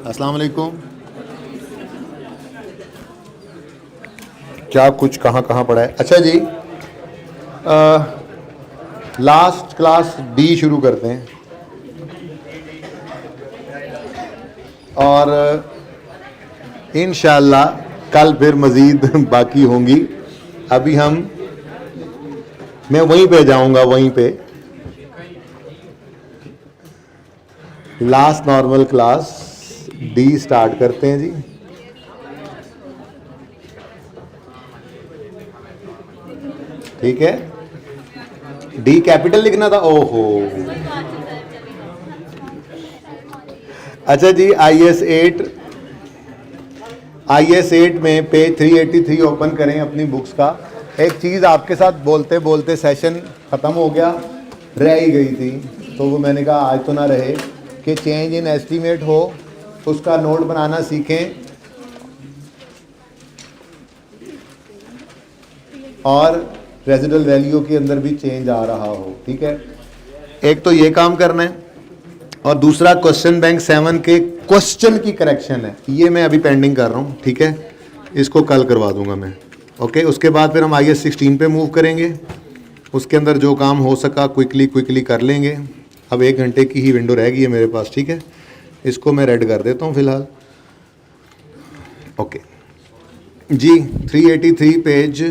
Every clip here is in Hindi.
अस्सलाम वालेकुम। क्या कुछ कहाँ कहाँ पढ़ा है? अच्छा जी, लास्ट क्लास डी शुरू करते हैं और इंशाअल्लाह कल फिर मज़ीद बाकी होंगी। अभी मैं वहीं पे जाऊंगा, वहीं पे last normal class D start करते हैं जी। ठीक है, डी कैपिटल लिखना था। ओहो, अच्छा जी, IS 8 में पेज 383 ओपन करें अपनी बुक्स का। एक चीज़ आपके साथ बोलते बोलते सेशन ख़त्म हो गया, रह ही गई थी, तो वो मैंने कहा आज तो ना रहे कि चेंज इन एस्टीमेट हो, उसका नोट बनाना सीखें और रेजिडुअल वैल्यू के अंदर भी चेंज आ रहा हो। ठीक है, एक तो ये काम करना है और दूसरा क्वेश्चन बैंक 7 के क्वेश्चन की करेक्शन है, ये मैं अभी पेंडिंग कर रहा हूँ। ठीक है, इसको कल करवा दूंगा मैं। ओके, उसके बाद फिर हम IS 16 पे मूव करेंगे। उसके अंदर जो काम हो सका क्विकली कर लेंगे। अब 1 घंटे की ही विंडो रह गई है मेरे पास। ठीक है, इसको मैं रेड कर देता हूँ फिलहाल। ओके जी, 383 पेज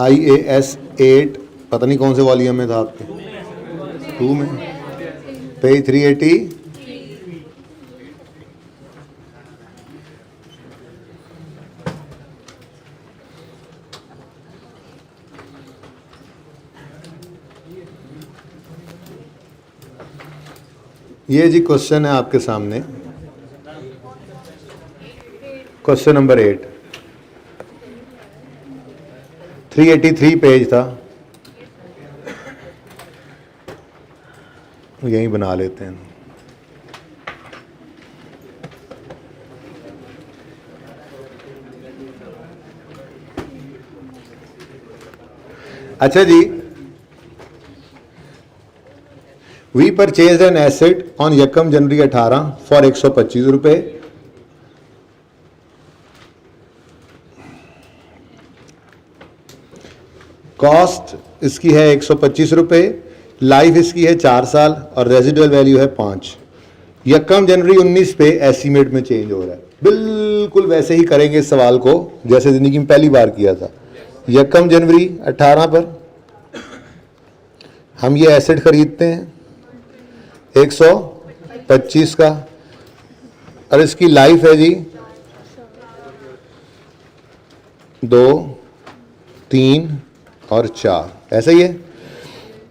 IAS 8, पता नहीं कौन से वॉल्यूम में था आपके, 2 में, पेज 380। ये जी क्वेश्चन है आपके सामने, क्वेश्चन नंबर 8, 383 पेज था, यहीं बना लेते हैं। अच्छा जी, we purchase an asset on यकम जनवरी 18 फॉर 125 रुपये। कॉस्ट इसकी है 125 रुपये, लाइफ इसकी है 4 साल और रेजिडुअल वैल्यू है 5। यकम जनवरी 19 पे एस्टीमेट में चेंज हो रहा है। बिल्कुल वैसे ही करेंगे इस सवाल को जैसे ज़िंदगी में पहली बार किया था। यकम जनवरी 18 पर हम ये एसेट खरीदते हैं 125 का और इसकी लाइफ है जी 2, 3 और 4, ऐसा ही है।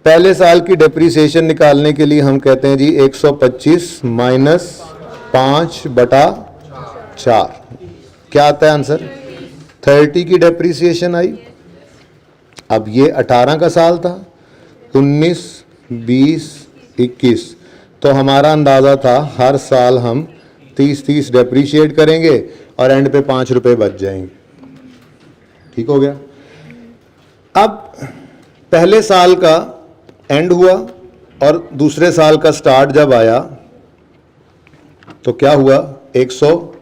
पहले साल की डेप्रीसिएशन निकालने के लिए हम कहते हैं जी 125 माइनस 5/4, क्या आता है आंसर? 30 की डेप्रीसिएशन आई। अब ये 18 का साल था, 19, 20, 21, तो हमारा अंदाज़ा था हर साल हम 30 डेप्रीशिएट करेंगे और एंड पे 5 रुपये बच जाएंगे। ठीक हो गया। अब पहले साल का एंड हुआ और दूसरे साल का स्टार्ट जब आया तो क्या हुआ? 100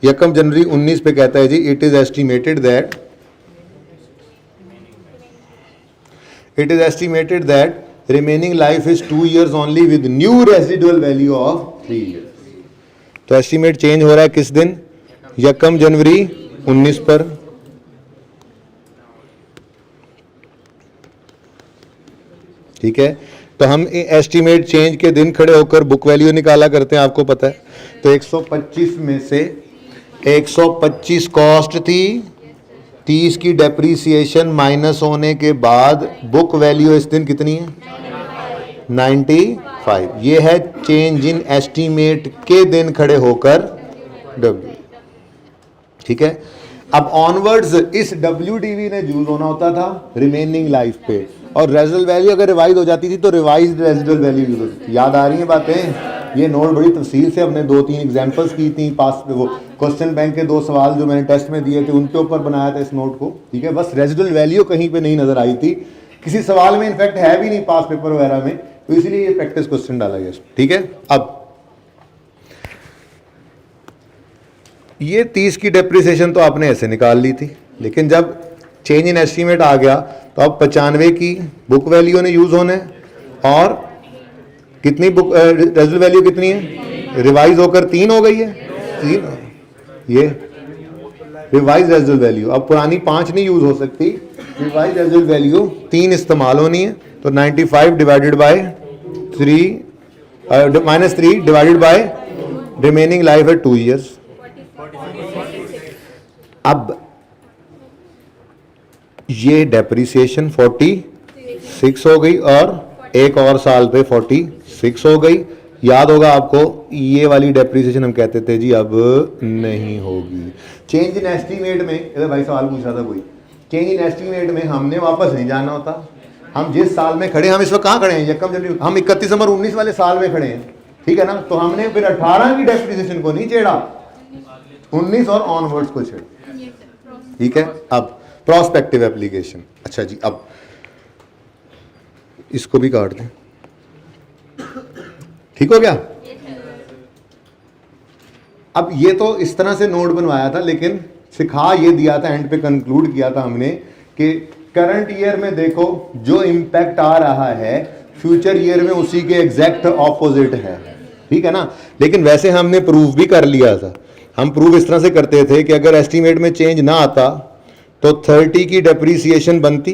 यकम जनवरी 19 पे कहता है जी it is estimated that remaining life is 2 years only with new residual value of 3 years। तो एस्टिमेट चेंज हो रहा है किस दिन? यकम जनवरी 19 पर। ठीक है, तो हम एस्टिमेट चेंज के दिन खड़े होकर बुक वैल्यू निकाला करते हैं, आपको पता है। तो 125 में से 125 कॉस्ट थी, 30 की डेप्रीसिएशन माइनस होने के बाद बुक वैल्यू इस दिन कितनी है? 95। ये है चेंज इन एस्टीमेट के दिन खड़े होकर डब्ल्यू। ठीक है, अब ऑनवर्ड्स इस WDV ने यूज होना होता था रिमेनिंग लाइफ पे, और रेजिडुअल वैल्यू अगर रिवाइज हो जाती थी तो रिवाइज्ड रेजिडुअल वैल्यू यूज होती थी। याद आ रही हैं बातें? ये नोट बड़ी तफसील से हमने 2-3 एग्जांपल्स की थी, पास वो क्वेश्चन बैंक के 2 सवाल जो मैंने टेस्ट में दिए थे उनके ऊपर बनाया था इस नोट को। ठीक है, बस रेजिडुअल वैल्यू कहीं पे नहीं नजर आई थी, किसी सवाल में इनफैक्ट है भी नहीं पास पेपर वगैरह में, तो इसलिए ये प्रैक्टिस क्वेश्चन डाला गया, ठीक है। अब ये 30 की डेप्रिसिएशन तो आपने ऐसे निकाल ली थी, लेकिन जब चेंज इन एस्टीमेट आ गया तो अब 95 की बुक वैल्यू ने यूज होने, और कितनी बुक रेजिडुअल वैल्यू कितनी है, रिवाइज होकर 3 हो गई है, 3 ये रिवाइज रेजिडुअल वैल्यू। अब पुरानी 5 नहीं यूज हो सकती, रिवाइज रेजिडुअल वैल्यू 3 इस्तेमाल होनी है। तो 95 divided by 3 -3 divided by remaining life है 2 ईयर्स। अब ये डेप्रिसिएशन 46 हो गई और एक और साल पे 46 हो गई। याद होगा आपको, ये वाली डेप्रिसिएशन हम कहते थे जी अब नहीं होगी। चेंज इन एस्टीमेट में, इधर भाई सवाल पूछ रहा था कोई, चेंज इन एस्टीमेट में हमने वापस नहीं जाना होता। हम जिस साल में खड़े, हम इस वक्त कहाँ खड़े हैं, यकम जनवरी, हम 31 दिसंबर 19 वाले साल में खड़े हैं, ठीक है ना। तो हमने फिर 18 की डेप्रिसिएशन को नहीं छेड़ा, 19 और ऑनवर्ड्स को छेड़ा, ठीक है। अब प्रोस्पेक्टिव एप्लीकेशन, अच्छा जी, अब इसको भी काट दें, ठीक हो गया। अब ये तो इस तरह से नोट बनवाया था, लेकिन सिखा ये दिया था, एंड पे कंक्लूड किया था हमने कि करंट ईयर में देखो जो इम्पैक्ट आ रहा है फ्यूचर ईयर में उसी के एग्जैक्ट ऑपोजिट है, ठीक है ना। लेकिन वैसे हमने प्रूव भी कर लिया था। हम प्रूव इस तरह से करते थे कि अगर एस्टीमेट में चेंज ना आता तो 30 की डेप्रीसिएशन बनती।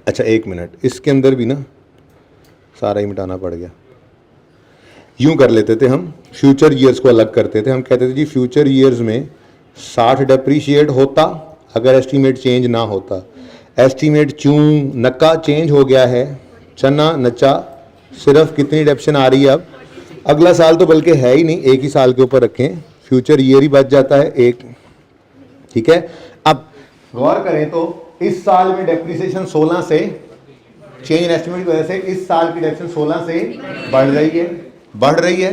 अच्छा एक मिनट, इसके अंदर भी ना सारा ही मिटाना पड़ गया। यूं कर लेते थे हम, फ्यूचर ईयर्स को अलग करते थे। हम कहते थे जी फ्यूचर ईयर्स में 60 डेप्रीशिएट होता अगर एस्टीमेट चेंज ना होता। एस्टीमेट चूं नक्का चेंज हो गया है, चना नचा, सिर्फ कितनी डेप्शन आ रही है अब, अगला साल तो बल्कि है ही नहीं, एक ही साल के ऊपर रखें, फ्यूचर ईयर ही बच जाता है एक, ठीक है। अब गौर करें तो इस साल में डेप्रिसिएशन 16 से, चेंज इन एस्टीमेट की वजह से इस साल की डेप्रिसिएशन 16 से बढ़ रही है,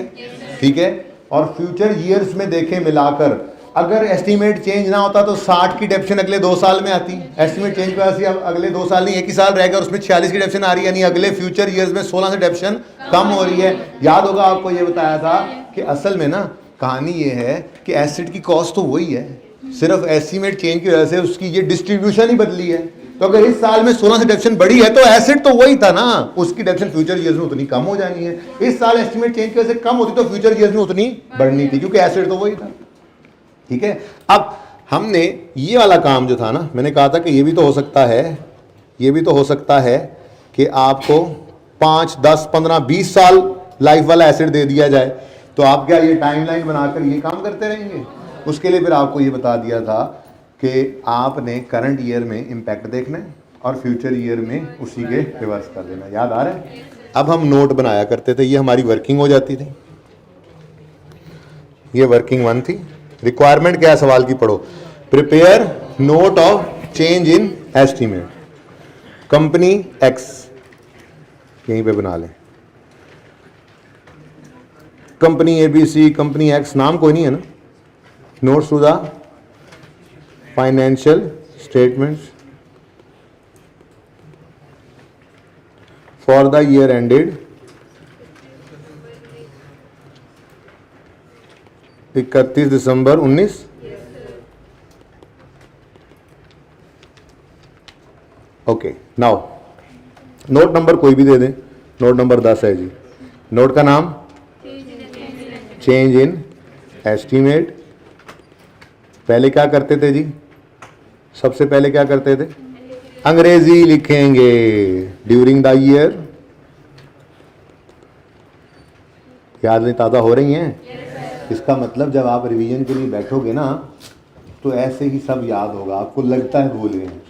ठीक है। और फ्यूचर ईयर्स में देखें मिलाकर, अगर एस्टीमेट चेंज ना होता तो 60 की डेप्शन अगले 2 साल में आती। एस्टीमेट चेंज की वजह से अब अगले 2 साल नहीं, एक ही साल रहेगा, उसमें 46 की डेप्शन आ रही है, यानी अगले फ्यूचर ईयर्स में 16 से डेप्शन कम हो रही है। याद होगा आपको ये बताया था कि असल में ना कहानी ये है कि एसेट की कॉस्ट तो वही है, सिर्फ एस्टीमेट चेंज की वजह से उसकी ये डिस्ट्रीब्यूशन ही बदली है। तो अगर इस साल में 16 से डेप्शन बढ़ी है तो एसेट तो वही था ना, उसकी डेप्शन फ्यूचर ईयर्स में उतनी कम हो जानी है। इस साल एस्टीमेट चेंज की वजह से कम होती तो फ्यूचर ईयर्स में उतनी बढ़नी थी, क्योंकि एसेट तो वही था, ठीक है। अब हमने ये वाला काम जो था ना, मैंने कहा था कि ये भी तो हो सकता है, ये भी तो हो सकता है कि आपको 5, 10, 15, 20 साल लाइफ वाला एसेट दे दिया जाए, तो आप क्या ये टाइमलाइन बनाकर ये काम करते रहेंगे। उसके लिए फिर आपको ये बता दिया था कि आपने करंट ईयर में इम्पैक्ट देखना है और फ्यूचर ईयर में उसी के रिवर्स कर देना। याद आ रहा है। अब हम नोट बनाया करते थे, ये हमारी वर्किंग हो जाती थी, ये वर्किंग 1 थी। रिक्वायरमेंट क्या है सवाल की, पढ़ो। Prepare note of change in estimate, company x, यहीं पे बना लें, कंपनी एबीसी, कंपनी एक्स, नाम कोई नहीं है ना। Notes to the financial statements for the year ended 31 December 19। Okay, now note number कोई भी दे दें, नोट नंबर 10 है जी। नोट का नाम चेंज इन एस्टीमेट। पहले क्या करते थे जी, सबसे पहले क्या करते थे, अंग्रेजी लिखेंगे, ड्यूरिंग द ईयर। याद नहीं ताज़ा हो रही हैं? इसका मतलब जब आप रिवीजन के लिए बैठोगे ना तो ऐसे ही सब याद होगा, आपको लगता है भूल गए हैं।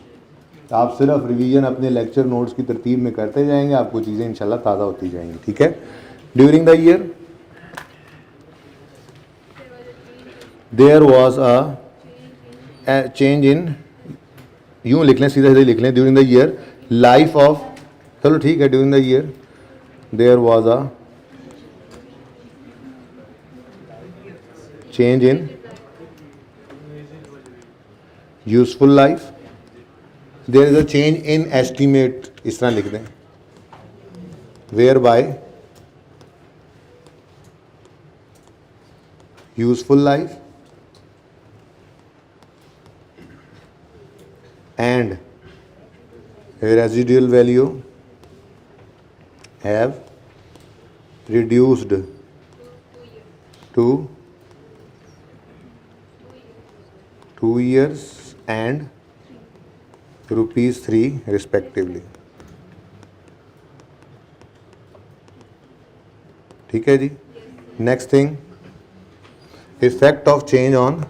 आप सिर्फ रिवीजन अपने लेक्चर नोट्स की तरतीब में करते जाएंगे, आपको चीज़ें इंशाल्लाह ताज़ा होती जाएंगी, ठीक है। During the year there was a change in, यूँ लिख लें, सीधा सीधा लिख लें, during the year life of, चलो ठीक है, during the year there was a change in useful life, there is a change in estimate, इस तरह लिख दें। Where by useful life and residual value have reduced to 2 years and ₹3 respectively. ठीक है जी. Next thing, effect of change on,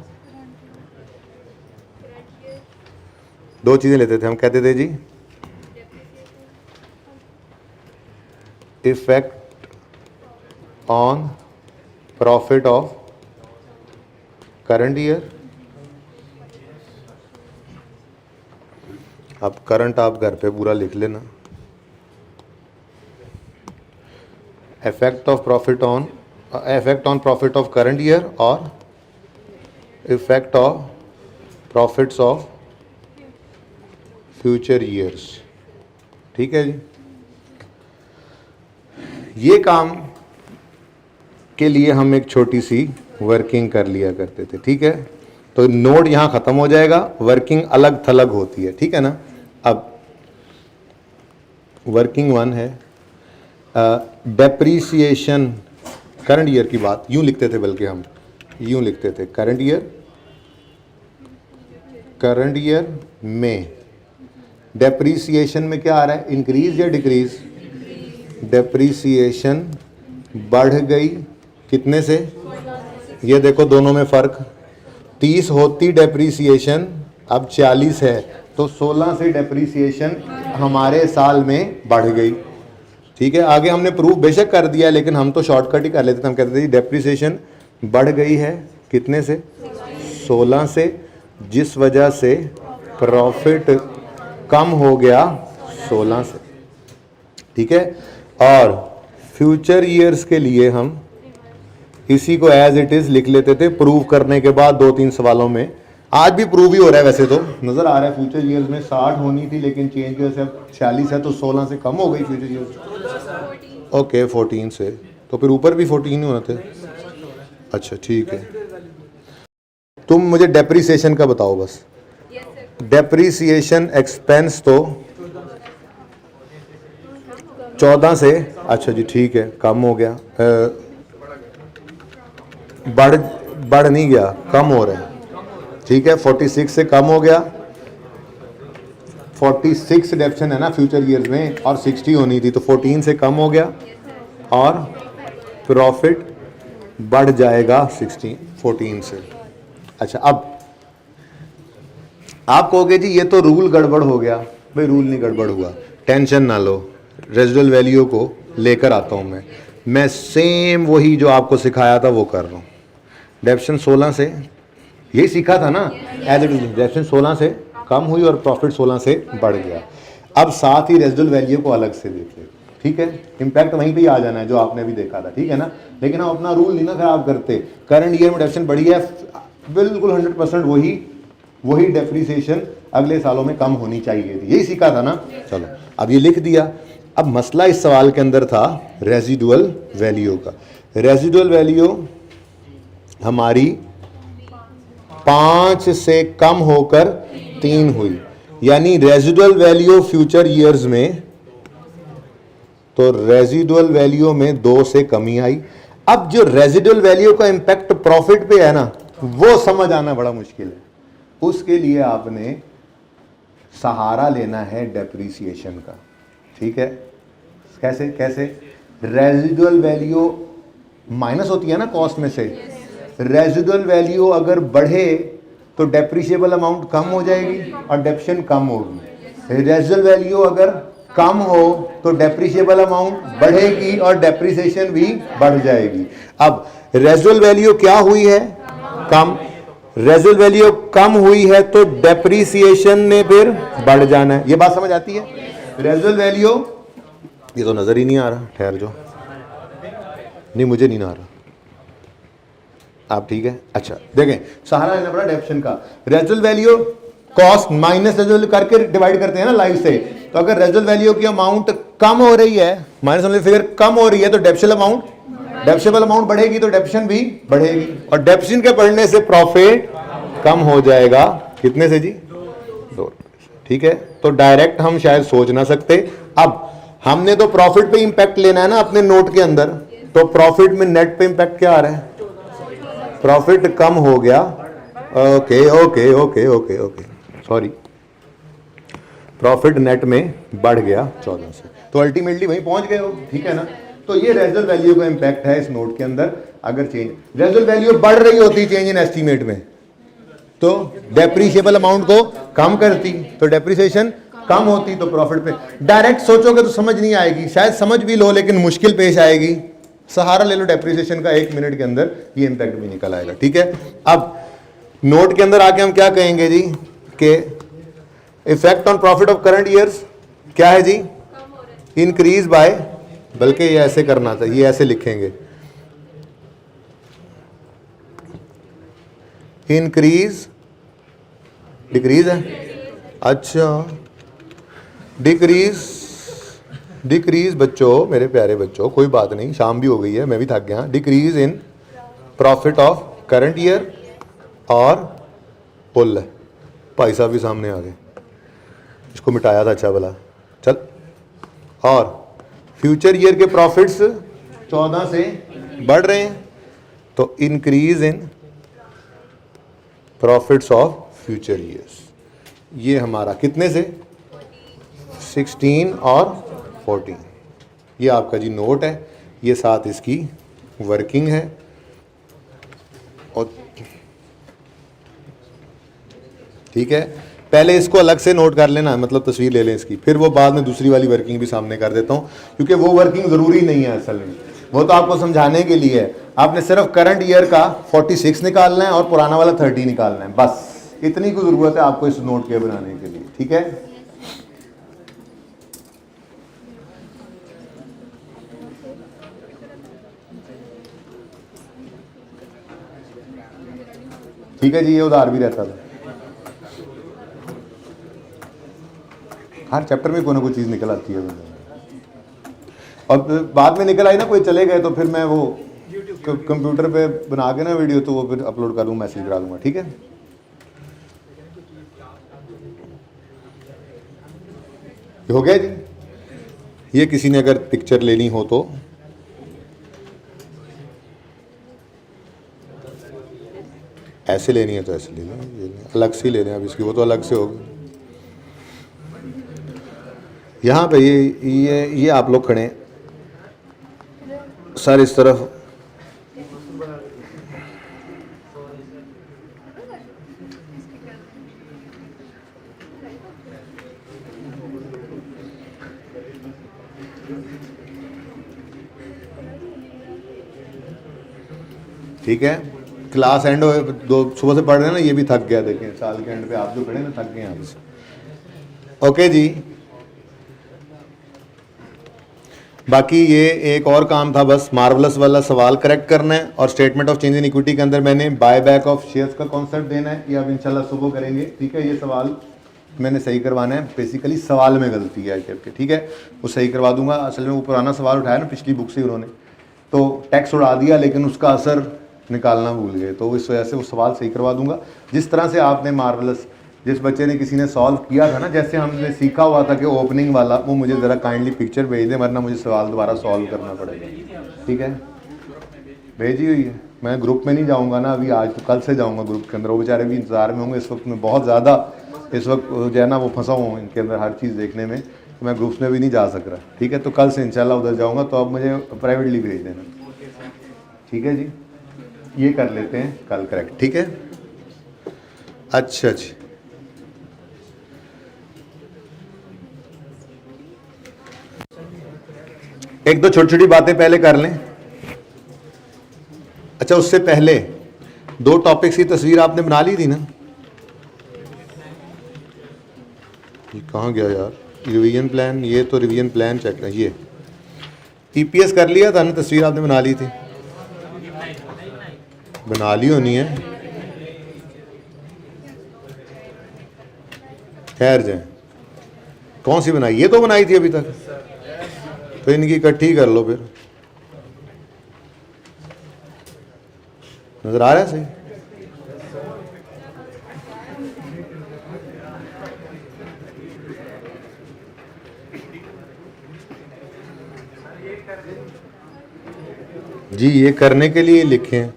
दो चीजें लेते थे हम, कहते थे जी effect on profit of current year. अब करंट आप घर पे पूरा लिख लेना. Effect of profit on current year और effect of profits of future years. ठीक है जी. ये काम के लिए हम एक छोटी सी वर्किंग कर लिया करते थे. ठीक है, तो नोट यहां खत्म हो जाएगा, वर्किंग अलग थलग होती है. ठीक है ना. अब वर्किंग 1 है डेप्रीसिएशन करंट ईयर की बात यूं लिखते थे, बल्कि हम यूं लिखते थे करंट ईयर में डेप्रीसिएशन में क्या आ रहा है, इंक्रीज या डिक्रीज. डेप्रीसिएशन बढ़ गई कितने से, ये देखो दोनों में फर्क. 30 होती डेप्रीसिएशन, अब 40 है, तो 16 से डेप्रीसिएशन हमारे साल में बढ़ गई. ठीक है, आगे हमने प्रूफ बेशक कर दिया, लेकिन हम तो शॉर्टकट ही कर लेते थे. हम कहते थे डेप्रीसिएशन बढ़ गई है कितने से, 16 से, जिस वजह से प्रॉफिट कम हो गया 16 से. ठीक है, और फ्यूचर ईयर्स के लिए हम इसी को एज इट इज लिख लेते थे. प्रूव करने के बाद 2-3 सवालों में, आज भी प्रूव ही हो रहा है, वैसे तो नजर आ रहा है फ्यूचर ईयर्स में 60 होनी थी, लेकिन चेंज की वजह से अब 40 है, तो 16 से कम हो गई फ्यूचर ईयर्स. ओके, 14 से, तो फिर ऊपर भी 14 ही होना थे. अच्छा ठीक है, तुम मुझे डेप्रीसिएशन का बताओ बस. डेप्रीसिएशन एक्सपेंस तो 14 से, अच्छा जी ठीक है, कम हो गया, बढ़ नहीं गया, कम हो रहा है. ठीक है, 46 से कम हो गया. 46 डेप्शन है ना फ्यूचर ईयर्स में, और 60 होनी थी, तो 14 से कम हो गया, और प्रॉफिट बढ़ जाएगा 14 से. अच्छा, अब आप कहोगे जी ये तो रूल गड़बड़ हो गया. भाई रूल नहीं गड़बड़ हुआ, टेंशन ना लो, रेजिडुअल वैल्यू को लेकर आता हूँ मैं सेम वही जो आपको सिखाया था वो कर रहा हूँ. डेप्शन 16 से, यही सीखा था ना एज इट इज. डेप्शन 16 से कम हुई और प्रॉफिट 16 से बढ़ गया. अब साथ ही रेजिडुअल वैल्यू को अलग से देख ले. ठीक है, इम्पैक्ट वहीं पे ही आ जाना है जो आपने भी देखा था. ठीक है ना, लेकिन हम अपना रूल नहीं ना खराब करते. करंट ईयर में डेप्शन बढ़ी है, बिल्कुल 100% वही डेप्रीसिएशन अगले सालों में कम होनी चाहिए थी. यही सीखा था ना. चलो, अब ये लिख दिया. अब मसला इस सवाल के अंदर था रेजिडुअल वैल्यू का. रेजिडुअल वैल्यू हमारी 5 से कम होकर 3 हुई, यानी रेजिडुअल वैल्यू फ्यूचर ईयर्स में, तो रेजिडुअल वैल्यू में 2 से कमी आई. अब जो रेजिडुअल वैल्यू का इंपैक्ट प्रॉफिट पे है ना, वो समझ आना बड़ा मुश्किल है. उसके लिए आपने सहारा लेना है डेप्रीसिएशन का. ठीक है, कैसे रेजिडुअल वैल्यू माइनस होती है ना कॉस्ट में से. रेजिडुअल वैल्यू अगर बढ़े तो डेप्रिशिएबल अमाउंट कम हो जाएगी और डेप्शन कम होगी. रेजिडुअल वैल्यू अगर कम हो तो डेप्रिशिएबल अमाउंट बढ़ेगी और डेप्रिसिएशन भी बढ़ जाएगी. अब रेजिडुअल वैल्यू क्या हुई है, कम. रेजिडुअल वैल्यू कम हुई है तो डेप्रिसिएशन ने फिर बढ़ जाना है. ये बात समझ आती है. रेजिडुअल वैल्यू, ये तो नजर ही नहीं आ रहा, ठहर जो, नहीं मुझे नहीं आ रहा, आप ठीक है. अच्छा देखें, सहारा लेना पड़ा डेप्शन का. Residual value cost minus residual करके डिवाइड करते हैं ना लाइफ से. तो अगर रेजिडुअल वैल्यू की अमाउंट कम हो रही है, माइनस ऑन फिगर कम हो रही है तो डेप्सिबल अमाउंट बढ़ेगी तो डेप्रिसिएशन भी बढ़ेगी, और डेप्रिसिएशन के बढ़ने से प्रॉफिट कम हो जाएगा। कितने से जी? 2। ठीक है, तो डायरेक्ट हम शायद सोच ना सकते। अब हमने तो प्रॉफिट पे इंपैक्ट लेना है ना अपने नोट के अंदर, तो प्रॉफिट में नेट पे इंपैक्ट क्या आ रहा है? प्रॉफिट कम हो गया। Okay okay okay okay okay, sorry, profit net में बढ़ गया 14 से, तो अल्टीमेटली वहीं पहुंच गए हो। ठीक है ना? तो ये रेजल वैल्यू का इंपैक्ट है इस नोट के अंदर। अगर चेंज रेजल वैल्यू बढ़ रही होती चेंज इन एस्टीमेट में, तो डेप्रीशिएबल अमाउंट को कम करती, तो डेप्रिसिएशन कम होती, तो प्रॉफिट पे। डायरेक्ट सोचोगे तो समझ नहीं आएगी, शायद समझ भी लो लेकिन मुश्किल पेश आएगी। सहारा ले लो डेप्रिसिएशन का, 1 मिनट के अंदर ये इंपैक्ट भी निकल आएगा। ठीक है, अब नोट के अंदर आके हम क्या कहेंगे जी कि effect on profit of current years क्या है जी? इंक्रीज बाय, बल्कि ये ऐसे करना था, ये ऐसे लिखेंगे, इंक्रीज, डिक्रीज है, अच्छा डिक्रीज, डिक्रीज बच्चों, मेरे प्यारे बच्चों, कोई बात नहीं, शाम भी हो गई है, मैं भी थक गया। Decrease in profit of current year और पुल, भाई साहब भी सामने आ गए, इसको मिटाया था, अच्छा भला चल। और फ्यूचर ईयर के प्रॉफिट्स 14 से बढ़ रहे हैं, तो increase in profits of future years, ये हमारा कितने से? 16 और 14। ये आपका जी नोट है, ये साथ इसकी वर्किंग है। और ठीक है, पहले इसको अलग से नोट कर लेना, मतलब तस्वीर ले लें इसकी, फिर वो बाद में दूसरी वाली वर्किंग भी सामने कर देता हूँ, क्योंकि वो वर्किंग ज़रूरी नहीं है असल में, वो तो आपको समझाने के लिए है। आपने सिर्फ करंट ईयर का 46 निकालना है और पुराना वाला 30 निकालना है, बस इतनी को ज़रूरत है आपको इस नोट के बनाने के लिए। ठीक है, ठीक है जी, ये उधार भी रहता था, हर चैप्टर में कोई ना कोई चीज़ निकल आती है, और बाद में निकल आई ना, कोई चले गए तो फिर मैं वो कंप्यूटर पे बना के ना वीडियो, तो वो फिर अपलोड कर दूँ, मैसेज करा दूंगा। ठीक है, हो गया जी। ये किसी ने अगर पिक्चर लेनी हो तो ऐसे लेनी है तो ऐसे ले लें, अलग से ले लें, अब इसकी वो तो अलग से होगी। यहाँ पे ये आप लोग खड़े सर इस तरफ, ठीक है, क्लास एंड हो, दो सुबह से पढ़ रहे हैं ना, ये भी थक गया, देखें साल के एंड पे आप जो खड़े ना थक गए यहाँ से। ओके जी, बाकी ये एक और काम था बस, मार्वलस वाला सवाल करेक्ट करना है, और statement of change in equity के अंदर मैंने बाय बैक ऑफ शेयर्स का कॉन्सेप्ट देना है, ये अब इंशाल्लाह सुबह करेंगे। ठीक है, ये सवाल मैंने सही करवाना है, बेसिकली सवाल में गलती है के, ठीक है, वो सही करवा दूंगा। असल में वो पुराना सवाल उठाया ना पिछली बुक से उन्होंने, तो टैक्स उड़ा दिया लेकिन उसका असर निकालना भूल गए, तो इस वजह से वो सवाल सही करवा दूंगा। जिस तरह से आपने मार्वलस, जिस बच्चे ने किसी ने सॉल्व किया था ना, जैसे हमने सीखा हुआ था कि ओपनिंग वाला, वो मुझे ज़रा काइंडली पिक्चर भेज दे, वरना मुझे सवाल दोबारा सॉल्व करना पड़ेगा। ठीक है, भेजी हुई है, मैं ग्रुप में नहीं जाऊंगा ना अभी, आज तो कल से जाऊंगा ग्रुप के अंदर, वो बेचारे भी इंतज़ार में होंगे इस वक्त में, बहुत ज़्यादा इस वक्त जो है ना वो फंसा हूँ इनके अंदर हर चीज़ देखने में, तो मैं ग्रुप्स में भी नहीं जा सक रहा। ठीक है, तो कल से इंशाल्लाह उधर जाऊँगा, तो अब मुझे प्राइवेटली भेज देना। ठीक है जी, ये कर लेते हैं कल करेक्ट। ठीक है, अच्छा जी, एक दो छोटी छोटी बातें पहले कर लें। अच्छा, उससे पहले 2 टॉपिक्स की तस्वीर आपने बना ली थी ना, ये कहाँ गया यार, रिवीजन प्लान, ये तो रिवीजन प्लान चेक है, ये ईपीएस कर लिया था ना, तस्वीर आपने बना ली थी, बना ली होनी है, खैर जाए, कौन सी बनाई? ये तो बनाई थी अभी तक, तो इनकी इकट्ठी कर लो फिर। नजर आ रहा है सही? जी ये करने के लिए लिखे हैं,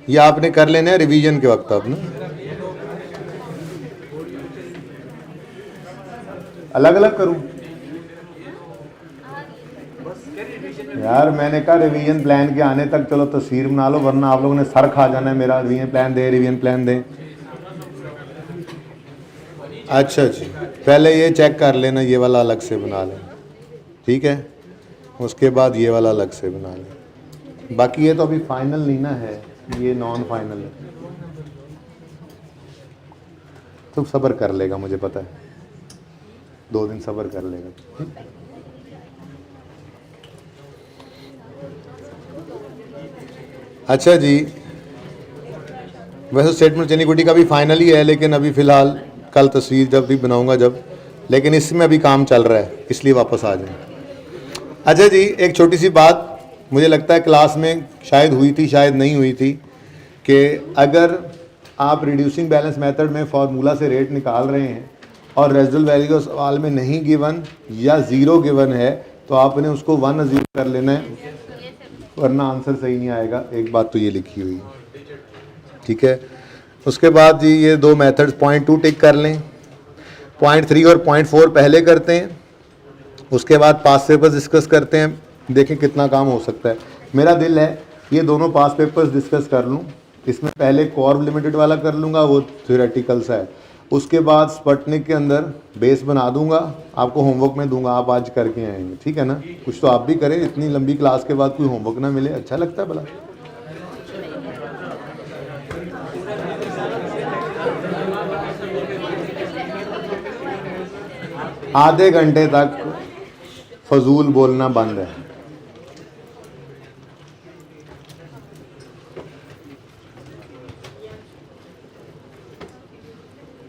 ये आपने कर लेना है रिवीजन के वक्त। आप ना अलग अलग करूं यार, मैंने कहा रिवीजन प्लान के आने तक चलो तस्वीर बना लो, वरना आप लोगों ने सर खा जाना है मेरा। रिवीजन प्लान दे, रिवीजन प्लान दे। अच्छा जी, पहले ये चेक कर लेना, ये वाला अलग से बना लें, ठीक है? उसके बाद ये वाला अलग से बना लें। बाकी ये तो अभी फाइनल नहीं ना है, ये नॉन फाइनल है, तो सब्र कर लेगा, मुझे पता है 2 दिन सब्र कर लेगा। अच्छा जी, वैसे स्टेटमेंट इक्विटी का भी फाइनल ही है, लेकिन अभी फ़िलहाल कल तस्वीर जब भी बनाऊंगा जब, लेकिन इसमें अभी काम चल रहा है, इसलिए वापस आ जाए। अच्छा जी, एक छोटी सी बात मुझे लगता है क्लास में शायद हुई थी, शायद नहीं हुई थी, कि अगर आप रिड्यूसिंग बैलेंस मेथड में फार्मूला से रेट निकाल रहे हैं और रेजिडुअल वैल्यू सवाल में नहीं गिवन या 0 गिवन है, तो आपने उसको 1 अज्यूम कर लेना है, वरना आंसर सही नहीं आएगा। एक बात तो ये लिखी हुई है, ठीक है? उसके बाद जी ये 2 मेथड्स, पॉइंट 2 टिक कर लें, पॉइंट 3 और पॉइंट 4 पहले करते हैं, उसके बाद पास पेपर्स डिस्कस करते हैं, देखें कितना काम हो सकता है। मेरा दिल है ये दोनों पास पेपर्स डिस्कस कर लूँ, इसमें पहले कॉर्ब लिमिटेड वाला कर लूँगा, वो थ्योरेटिकल सा है, उसके बाद स्पटनिक के अंदर बेस बना दूंगा, आपको होमवर्क में दूंगा, आप आज करके आएंगे, ठीक है ना? कुछ तो आप भी करें, इतनी लंबी क्लास के बाद कोई होमवर्क ना मिले, अच्छा लगता है भला? आधे घंटे तक फजूल बोलना बंद है।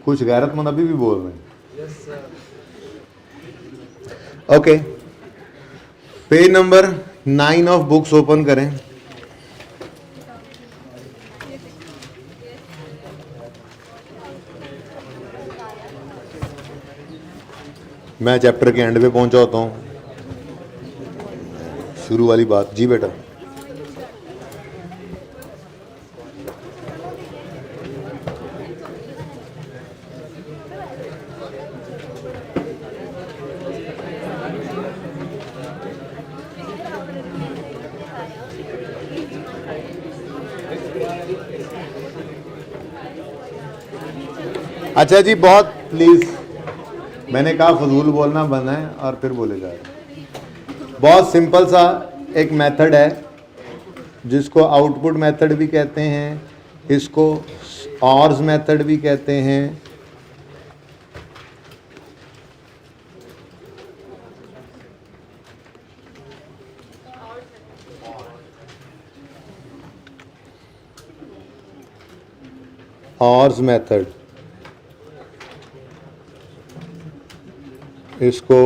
कुछ गैरतमंद अभी भी बोल रहे हैं। Okay, page number 9 of books open करें। मैं चैप्टर के एंड पे पहुंचा होता हूँ, शुरू वाली बात। जी बेटा, अच्छा जी, बहुत प्लीज़, मैंने कहा फजूल बोलना बंद है और फिर बोले जा रहे। बहुत सिंपल सा एक मेथड है जिसको आउटपुट मेथड भी कहते हैं, इसको ऑर्स मेथड भी कहते हैं। ऑर्स मेथड, इसको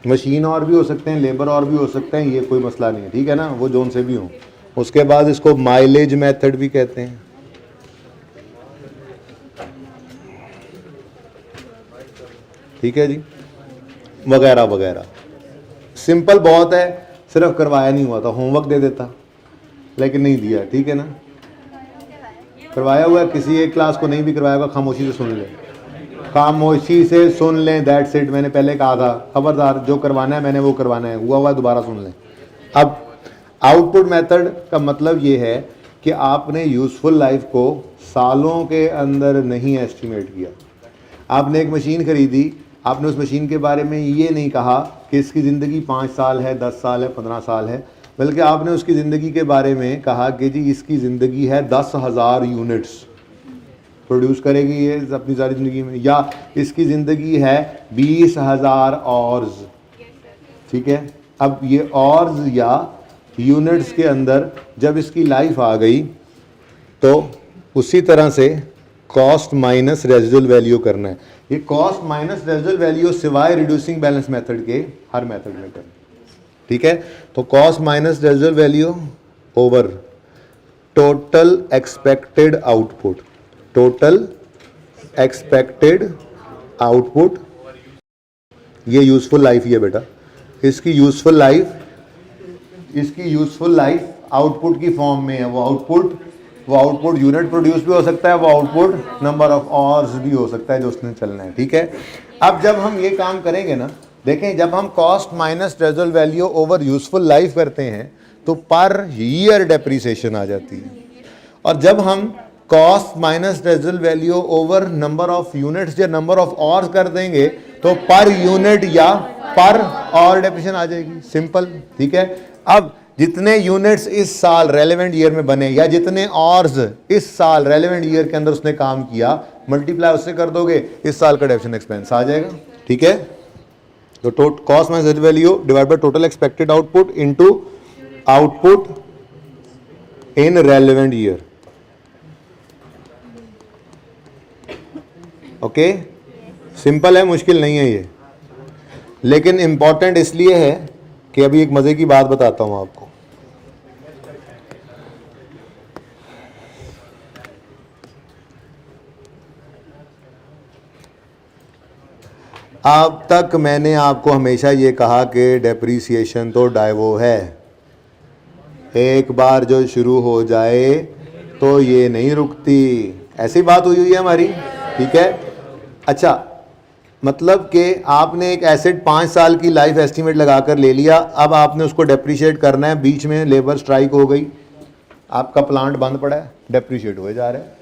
मशीन और भी हो सकते हैं, लेबर और भी हो सकते हैं, ये कोई मसला नहीं है, ठीक है ना? वो जोन से भी हो। उसके बाद इसको माइलेज मेथड भी कहते हैं, ठीक है जी, वगैरह वगैरह। सिंपल बहुत है, सिर्फ करवाया नहीं हुआ था, होमवर्क दे देता लेकिन नहीं दिया, ठीक है ना? करवाया हुआ है, किसी एक क्लास को नहीं भी करवाया हुआ, खामोशी से सुन ले, खामोशी से सुन लें, दैट्स इट। मैंने पहले कहा था, खबरदार, जो करवाना है मैंने वो करवाना है, हुआ दोबारा सुन लें। अब आउटपुट मेथड का मतलब ये है कि आपने यूज़फुल लाइफ को सालों के अंदर नहीं एस्टिमेट किया। आपने एक मशीन खरीदी, आपने उस मशीन के बारे में ये नहीं कहा कि इसकी ज़िंदगी 5 साल है, 10 साल है, 15 साल है, बल्कि आपने उसकी ज़िंदगी के बारे में कहा कि जी इसकी ज़िंदगी है 10,000 यूनिट्स प्रोड्यूस करेगी ये अपनी सारी ज़िंदगी में, या इसकी ज़िंदगी है 20,000 ऑर्स, ठीक है? अब ये ऑर्स या यूनिट्स के अंदर जब इसकी लाइफ आ गई तो उसी तरह से कॉस्ट माइनस रेजिडुअल वैल्यू करना है। ये कॉस्ट माइनस रेजिडुअल वैल्यू सिवाय रिड्यूसिंग बैलेंस मेथड के हर मेथड में करें, ठीक है। तो cost minus residual value over total expected output, total expected output, ये यूजफुल लाइफ ही है बेटा, इसकी यूजफुल लाइफ आउटपुट की फॉर्म में है। वो आउटपुट यूनिट प्रोड्यूस भी हो सकता है, वो आउटपुट नंबर ऑफ आवर्स भी हो सकता है जो उसने चलना है, ठीक है। अब जब हम ये काम करेंगे ना, देखें जब हम cost minus residual value over useful life करते हैं तो पर ईयर डेप्रीसिएशन आ जाती है, और जब हम cost minus residual value over number of units या नंबर ऑफ आवर्स कर देंगे तो पर यूनिट या पर आवर डेप्रिसिएशन आ जाएगी, सिंपल, ठीक है। अब जितने यूनिट्स इस साल रेलेवेंट ईयर में बने या जितने आवर्स इस साल रेलेवेंट ईयर के अंदर उसने काम किया, मल्टीप्लाई उससे कर दोगे, इस साल का डेप्रिसिएशन एक्सपेंस आ जाएगा, ठीक है। तो cost minus residual value divide by total expected output into output in relevant year, okay. Simple है, मुश्किल नहीं है ये, लेकिन इंपॉर्टेंट इसलिए है कि अभी एक मजे की बात बताता हूं आपको। अब तक मैंने आपको हमेशा ये कहा कि डेप्रीसिएशन तो डाइवो है, एक बार जो शुरू हो जाए तो ये नहीं रुकती, ऐसी बात हुई है हमारी, ठीक है। अच्छा, मतलब कि आपने एक एसेट 5 साल की लाइफ एस्टीमेट लगाकर ले लिया, अब आपने उसको डेप्रीशिएट करना है, बीच में लेबर स्ट्राइक हो गई, आपका प्लांट बंद पड़ा है, डेप्रीशिएट हुए जा रहा है,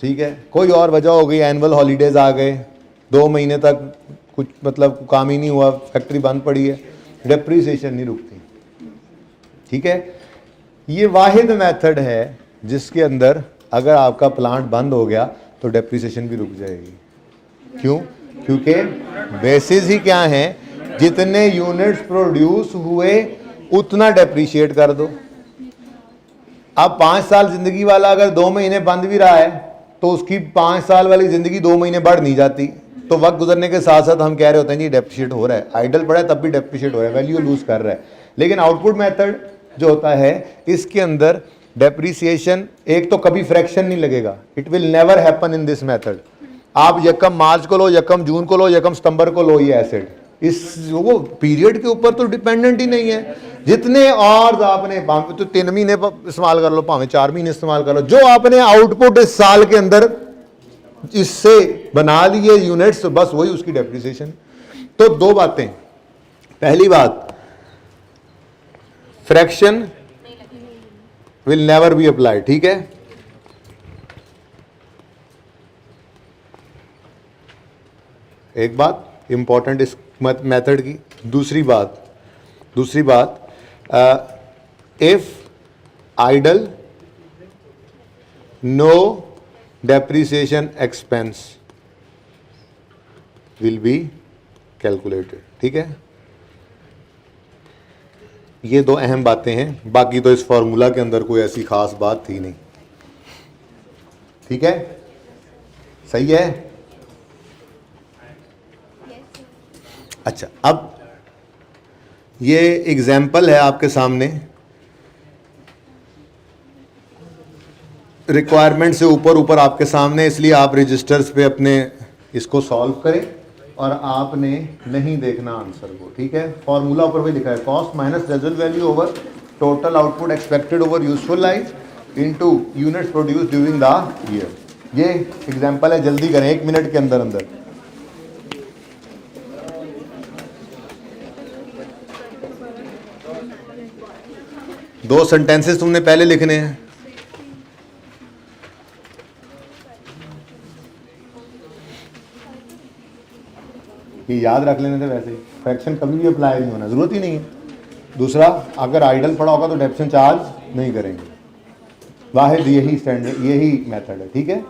ठीक है। कोई और वजह हो गई, एनुअल हॉलीडेज आ गए, 2 महीने तक कुछ मतलब काम ही नहीं हुआ, फैक्ट्री बंद पड़ी है, डेप्रीसिएशन नहीं रुकती, ठीक है। ये वाहिद मेथड है जिसके अंदर अगर आपका प्लांट बंद हो गया तो डेप्रीसिएशन भी रुक जाएगी। क्यों? क्योंकि बेसिस ही क्या है, जितने यूनिट्स प्रोड्यूस हुए उतना डेप्रीशिएट कर दो। अब 5 साल जिंदगी वाला अगर 2 महीने बंद भी रहा है तो उसकी 5 साल वाली जिंदगी 2 महीने बढ़ नहीं जाती, तो वक्त गुजरने के साथ साथ हम कह रहे होते हैं जी डेप्रीशिएट हो रहा है, आइडल पड़ा है तब भी डेप्रीशिएट हो रहा है, वैल्यू लूज कर रहा है। लेकिन आउटपुट मेथड जो होता है इसके अंदर डेप्रीसिएशन एक तो कभी फ्रैक्शन नहीं लगेगा, it will never happen in this method. आप यकम मार्च को लो, यकम जून को लो, यकम सितंबर को लो, ये एसेट इस वो पीरियड के ऊपर तो डिपेंडेंट ही नहीं है। जितने और आपने तो 3 महीने इस्तेमाल कर लो, भावे 4 महीने इस्तेमाल कर लो, जो आपने आउटपुट इस साल के अंदर इससे बना लिए यूनिट्स, बस वही उसकी डेप्रिसिएशन। तो 2 बातें, पहली बात fraction will never be applied, ठीक है। एक बात इंपॉर्टेंट इस मेथड की। दूसरी बात if idle no depreciation expense will be calculated, ठीक है। ये 2 अहम बातें हैं, बाकी तो इस फॉर्मूला के अंदर कोई ऐसी खास बात थी नहीं, ठीक है, सही है। अच्छा, अब ये एग्जाम्पल है आपके सामने, रिक्वायरमेंट से ऊपर आपके सामने, इसलिए आप रजिस्टर्स पे अपने इसको सॉल्व करें और आपने नहीं देखना आंसर को, ठीक है। फॉर्मूला ऊपर भी लिखा है, cost minus residual value over total output expected over useful life into units produce during the year. ये एग्जाम्पल है, जल्दी करें 1 मिनट के अंदर अंदर। दो सेंटेंसेस तुमने पहले लिखने हैं, ये याद रख लेने थे, वैसे ही फ्रैक्शन कभी भी अप्लाई नहीं होना, जरूरत ही नहीं है। दूसरा, अगर आइडल पड़ा होगा तो डेप्रिसिएशन चार्ज नहीं करेंगे, वाहिद यही स्टैंडर्ड, यही मेथड है, ठीक है।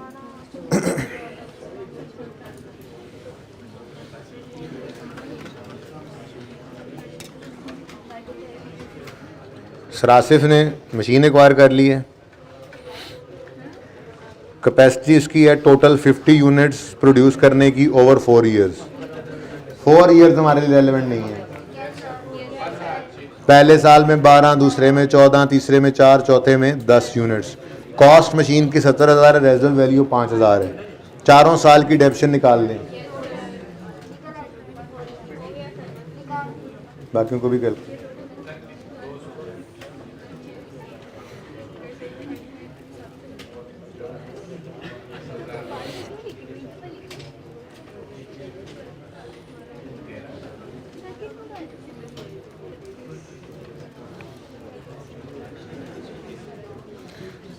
सरासिफ ने मशीन एक्वायर कर ली है, कैपेसिटी इसकी है टोटल 50 यूनिट्स प्रोड्यूस करने की ओवर 4 ईयर्स। 4 ईयर्स हमारे लिए रेलेवेंट नहीं है। पहले साल में 12, दूसरे में 14, तीसरे में 4, चौथे में 10 यूनिट्स। कॉस्ट मशीन की 70,000 है, रेजल वैल्यू 5,000 है। चारों साल की डेप्शन निकाल लें, बाकियों को भी कर।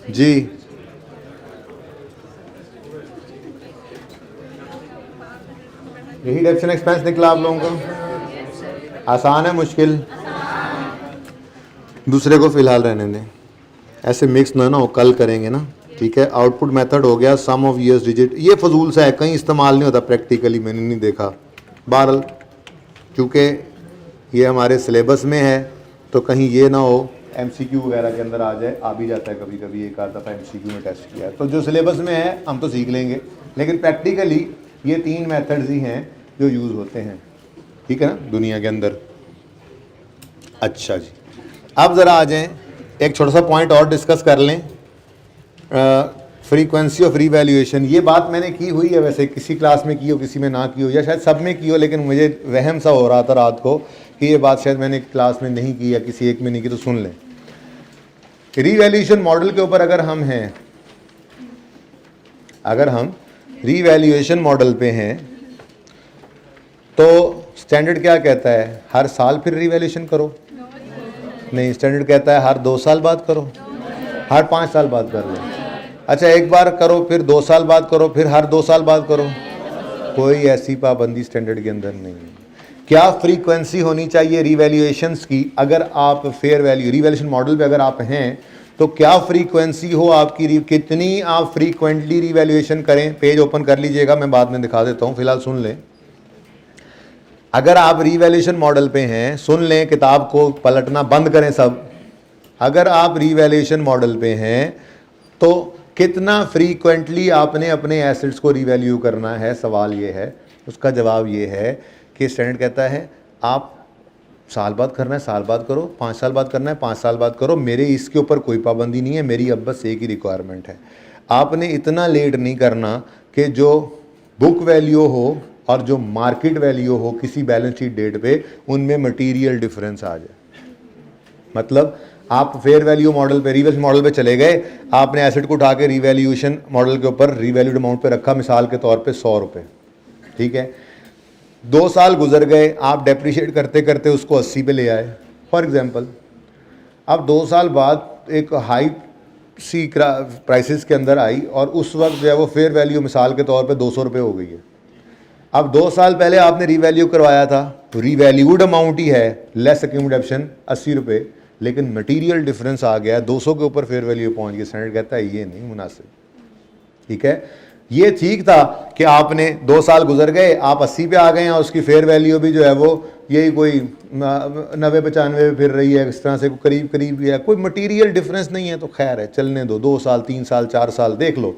जी यही डेप्शन एक्सपेंस निकला आप लोगों का। आसान है मुश्किल? दूसरे को फिलहाल रहने दें, ऐसे मिक्स ना हो, कल करेंगे ना, ठीक है। आउटपुट मेथड हो गया, सम ऑफ ईयर्स डिजिट, ये फजूल सा है, कहीं इस्तेमाल नहीं होता प्रैक्टिकली, मैंने नहीं देखा। बहरहाल क्योंकि ये हमारे सिलेबस में है तो कहीं ये ना हो एमसीक्यू वगैरह के अंदर आ जाए, आ भी जाता है कभी कभी, एक आध दफ़ा एमसीक्यू में टेस्ट किया है। तो जो सिलेबस में है हम तो सीख लेंगे, लेकिन प्रैक्टिकली ये 3 मेथड्स ही हैं जो यूज़ होते हैं, ठीक है ना, दुनिया के अंदर। अच्छा जी, अब ज़रा आ जाएं, एक छोटा सा पॉइंट और डिस्कस कर लें, फ्रीक्वेंसी ऑफ रीवैल्यूएशन। ये बात मैंने की हुई है, वैसे किसी क्लास में की हो, किसी में ना की हो, या शायद सब में की हो, लेकिन मुझे वहम सा हो रहा था रात को कि ये बात शायद मैंने क्लास में नहीं की या किसी एक में नहीं की, तो सुन लें। रीवैल्यूएशन मॉडल के ऊपर अगर हम हैं, अगर हम रीवैल्यूएशन मॉडल पे हैं तो स्टैंडर्ड क्या कहता है? हर साल फिर रीवैल्यूएशन करो? नहीं, स्टैंडर्ड कहता है हर 2 साल बाद करो, हर 5 साल बाद कर लो। अच्छा, एक बार करो, फिर 2 साल बाद करो, फिर हर 2 साल बाद करो, कोई ऐसी पाबंदी स्टैंडर्ड के अंदर नहीं है। क्या फ्रीक्वेंसी होनी चाहिए रीवैल्यूएशंस की? अगर आप फेयर वैल्यू रीवैल्यूएशन मॉडल पे अगर आप हैं तो क्या फ्रीक्वेंसी हो आपकी, कितनी आप फ्रीक्वेंटली रीवैल्यूएशन करें? पेज ओपन कर लीजिएगा, मैं बाद में दिखा देता हूँ, फिलहाल सुन लें। अगर आप रीवैल्यूएशन मॉडल पे हैं, सुन लें, किताब को पलटना बंद करें सब। अगर आप रीवैल्यूएशन मॉडल पे हैं तो कितना फ्रीक्वेंटली आपने अपने एसेट्स को रीवैल्यू करना है? सवाल ये है। उसका जवाब ये है कि स्टैंडर्ड कहता है आप साल बाद करना है साल बाद करो, 5 साल बाद करना है 5 साल बाद करो, मेरे इसके ऊपर कोई पाबंदी नहीं है, मेरी अब बस एक ही रिक्वायरमेंट है, आपने इतना लेट नहीं करना कि जो बुक वैल्यू हो और जो मार्केट वैल्यू हो किसी बैलेंस शीट डेट पे, उनमें मटीरियल डिफरेंस आ जाए। मतलब आप फेयर वैल्यू मॉडल पे, रीवैल्यूएशन मॉडल पे चले गए, आपने एसेट को उठा के रीवैल्यूएशन मॉडल के ऊपर रीवैल्यूड अमाउंट पे रखा, मिसाल के तौर पे 100 रुपये, ठीक है। 2 साल गुजर गए, आप डेप्रिशिएट करते करते उसको 80 पे ले आए फॉर एग्जांपल। अब 2 साल बाद एक हाई सी प्राइसेस के अंदर आई और उस वक्त जो है वो फेयर वैल्यू मिसाल के तौर पे 200 रुपये हो गई है। अब 2 साल पहले आपने रीवैल्यू करवाया था, तो रीवैल्यूड अमाउंट ही है, लेस एक्यूमुलेशन 80 रुपये, लेकिन मटीरियल डिफरेंस आ गया 200 के ऊपर फेयर वैल्यू पहुंच गया। स्टैंडर्ड कहता है ये नहीं मुनासिब, ठीक है। ये ठीक था कि आपने 2 साल गुजर गए, आप 80 पे आ गए हैं और उसकी फेयर वैल्यू भी जो है वो यही कोई 90-95 फिर रही है, इस तरह से करीब करीब है, कोई मटीरियल डिफरेंस नहीं है, तो खैर है, चलने दो, 2 साल 3 साल 4 साल देख लो।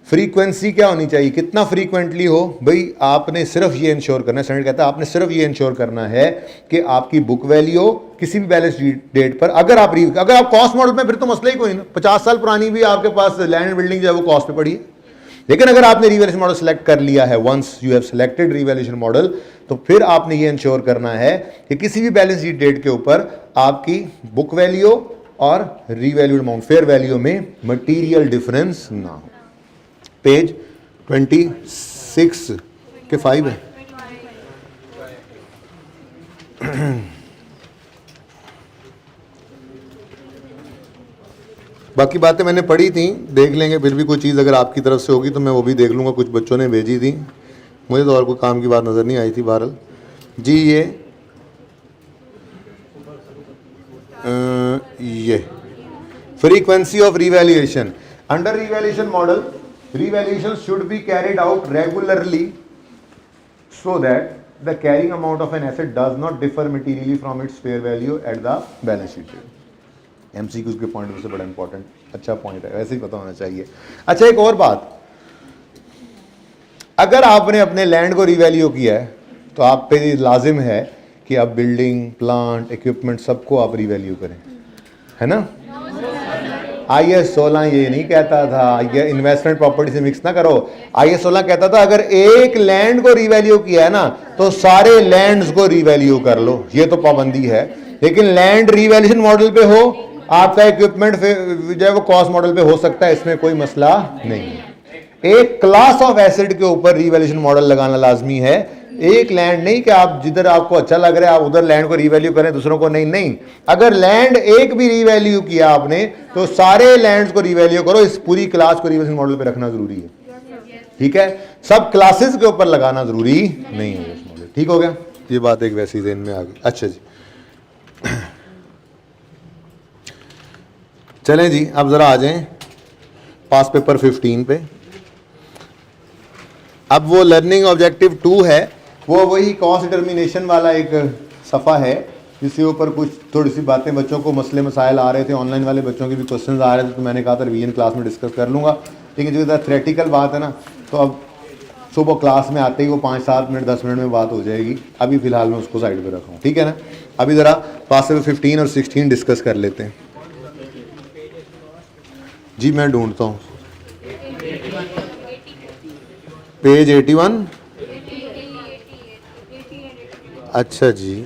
फ्रीक्वेंसी क्या होनी चाहिए, कितना फ्रीक्वेंटली हो भाई? आपने सिर्फ ये इंश्योर करना है, स्टैंडर्ड कहता है आपने सिर्फ ये इंश्योर करना है कि आपकी बुक वैल्यू किसी भी बैलेंस डेट पर, अगर आप कॉस्ट मॉडल में, फिर तो मसला ही कोई ना, 50 साल पुरानी भी आपके पास लैंड बिल्डिंग जो है वो कॉस्ट पे पड़ी है। लेकिन अगर आपने रीवैल्यूएशन मॉडल सेलेक्ट कर लिया है, once you have selected revaluation model, तो फिर आपने ये इंश्योर करना है कि किसी भी बैलेंस शीट डेट के ऊपर आपकी बुक वैल्यू और रीवैल्यूड अमाउंट फेयर वैल्यू में मटीरियल डिफरेंस ना हो। पेज 26 के 5 है। बाकी बातें मैंने पढ़ी थी, देख लेंगे, फिर भी कोई चीज़ अगर आपकी तरफ से होगी तो मैं वो भी देख लूँगा। कुछ बच्चों ने भेजी थी, मुझे तो और कोई काम की बात नज़र नहीं आई थी। बहरहाल जी, ये frequency of revaluation under revaluation model, revaluation should be carried out regularly so that the carrying amount of an asset does not differ materially from its fair value at the balance sheet date. MCQs के पॉइंट से बड़ा इंपॉर्टेंट अच्छा पॉइंट है, वैसे ही पता होना चाहिए। अच्छा एक और बात, अगर आपने अपने लैंड को रिवैल्यू किया है तो आप पे लाजिम है कि आप बिल्डिंग प्लांट इक्विपमेंट सबको आप रिवैल्यू करें, है ना। IS 16 ये नहीं कहता था, ये इन्वेस्टमेंट प्रॉपर्टी से मिक्स ना करो। IS 16 कहता था अगर एक लैंड को रिवैल्यू किया है ना तो सारे लैंड्स को रिवैल्यू कर लो, ये तो पाबंदी है। लेकिन लैंड रिवैल्यूएशन मॉडल पे हो, आपका इक्विपमेंट जो है वो कॉस्ट मॉडल पे हो सकता है, इसमें कोई मसला नहीं है। एक क्लास ऑफ एसेट के ऊपर रिवैल्यूएशन मॉडल लगाना लाजमी है, एक लैंड नहीं कि आप जिधर आपको अच्छा लग रहा है आप उधर लैंड को रिवैल्यू करें, दूसरों को नहीं। नहीं, अगर लैंड एक भी रिवैल्यू किया आपने तो सारे लैंड्स को रिवैल्यू करो, इस पूरी क्लास को रिवैल्यूएशन मॉडल पे रखना जरूरी है, ठीक है। सब क्लासेस के ऊपर लगाना जरूरी नहीं है इस मॉडल, ठीक हो गया। ये बात एक वैसी ज़हन में आ गई। अच्छा जी चलें जी, अब जरा आ जाएं पास पेपर 15 पे। अब वो लर्निंग ऑब्जेक्टिव 2 है, वो वही कॉस्ट डिटर्मिनेशन वाला एक सफ़ा है जिसके ऊपर कुछ थोड़ी सी बातें, बच्चों को मसले मसाइल आ रहे थे, ऑनलाइन वाले बच्चों के भी क्वेश्चंस आ रहे थे, तो मैंने कहा था रिवीजन क्लास में डिस्कस कर लूँगा। लेकिन जो इधर थ्रेटिकल बात है ना, तो अब सुबह क्लास में आते ही वो 5-7 मिनट 10 मिनट में बात हो जाएगी। अभी फ़िलहाल मैं उसको साइड पर रखा हूँ, ठीक है ना। अभी ज़रा पास पेपर 15 और 16 डिस्कस कर लेते हैं जी। मैं ढूंढता हूँ पेज 81। अच्छा जी,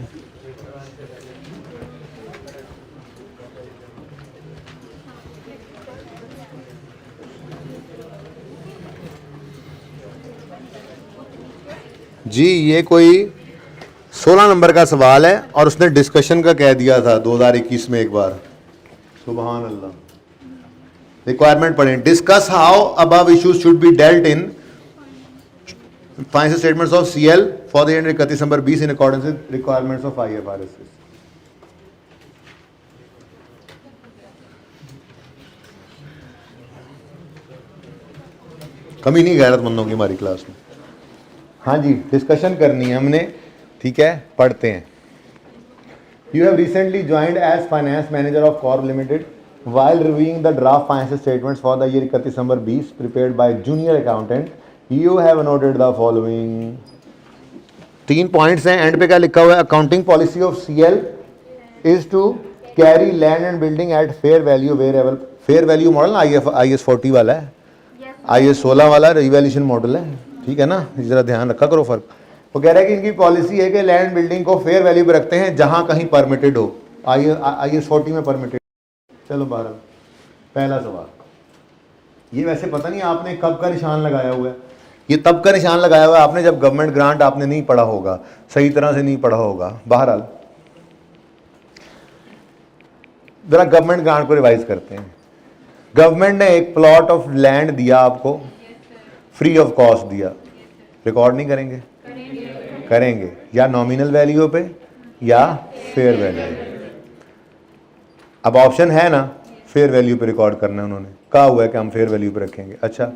जी ये कोई 16 नंबर का सवाल है और उसने डिस्कशन का कह दिया था 2021 में एक बार। सुभान अल्लाह। रिक्वायरमेंट पढ़ें, discuss how above issues should be dealt in financial statements of CL for the end 31 December 20 in accordance with requirements of IFRS। कमी नहीं गैरतमंदों की हमारी क्लास में। हाँ जी, डिस्कशन करनी है हमने, ठीक है, पढ़ते हैं। You have recently joined as finance manager of corp limited while reviewing the draft financial statements for the year 31 December 20 prepared by junior accountant, you have noted the following। 3 points हैं, एंड पे क्या लिखा हुआ है, accounting policy of CL is to carry land and building at fair value where. Fair value model IS 40 वाला है, IS 16 वाला रिवैल्यूएशन मॉडल है, ठीक है ना। जरा ध्यान रखा करो फर्क। वो कह रहा है कि इनकी पॉलिसी है कि लैंड बिल्डिंग को फेयर वैल्यू पे रखते हैं जहां कहीं परमिटेड हो। IS 40 में परमिटेड। चलो 12 पहला सवाल, ये वैसे पता नहीं आपने कब का निशान लगाया हुआ है। ये तब का निशान लगाया हुआ है आपने जब गवर्नमेंट ग्रांट आपने नहीं पढ़ा होगा, सही तरह से नहीं पढ़ा होगा। बहरहाल जरा गवर्नमेंट ग्रांट को रिवाइज करते हैं। गवर्नमेंट ने एक प्लॉट ऑफ लैंड दिया आपको, फ्री ऑफ कॉस्ट दिया, रिकॉर्ड नहीं करेंगे? करेंगे, या नॉमिनल वैल्यू पे या फेयर वैल्यू। अब ऑप्शन है ना, फेयर वैल्यू पे रिकॉर्ड करना है, उन्होंने कहा हुआ है कि हम फेयर वैल्यू पे रखेंगे। अच्छा,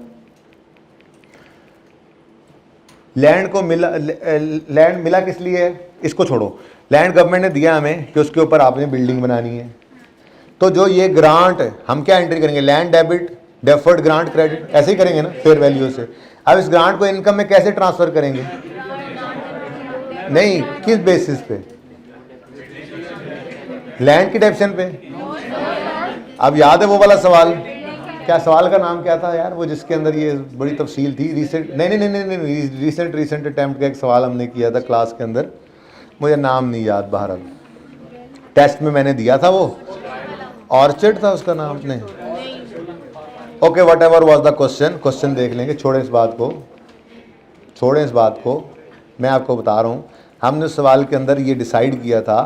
लैंड को मिला, लैंड मिला किस लिए है, इसको छोड़ो। लैंड गवर्नमेंट ने दिया हमें कि उसके ऊपर आपने बिल्डिंग बनानी है, तो जो ये ग्रांट हम क्या एंट्री करेंगे, land debit deferred grant credit, ऐसे ही करेंगे ना फेयर वैल्यू से। अब इस ग्रांट को इनकम में कैसे ट्रांसफर करेंगे? नहीं, किस बेसिस पे? लैंड की डेफिशन पे। अब याद है वो वाला सवाल, क्या सवाल का नाम क्या था यार, वो जिसके अंदर ये बड़ी तफसील थी। रिसेंट नहीं, रिसेंट अटेम्प्ट का एक सवाल हमने किया था क्लास के अंदर, मुझे नाम नहीं याद, बहरहाल टेस्ट में मैंने दिया था, वो ऑर्चर्ड था उसका नाम अपने। Okay, what ever was the question, question देख लेंगे, छोड़ें इस बात को, छोड़ें इस बात को। मैं आपको बता रहा हूँ, हमने उस सवाल के अंदर ये डिसाइड किया था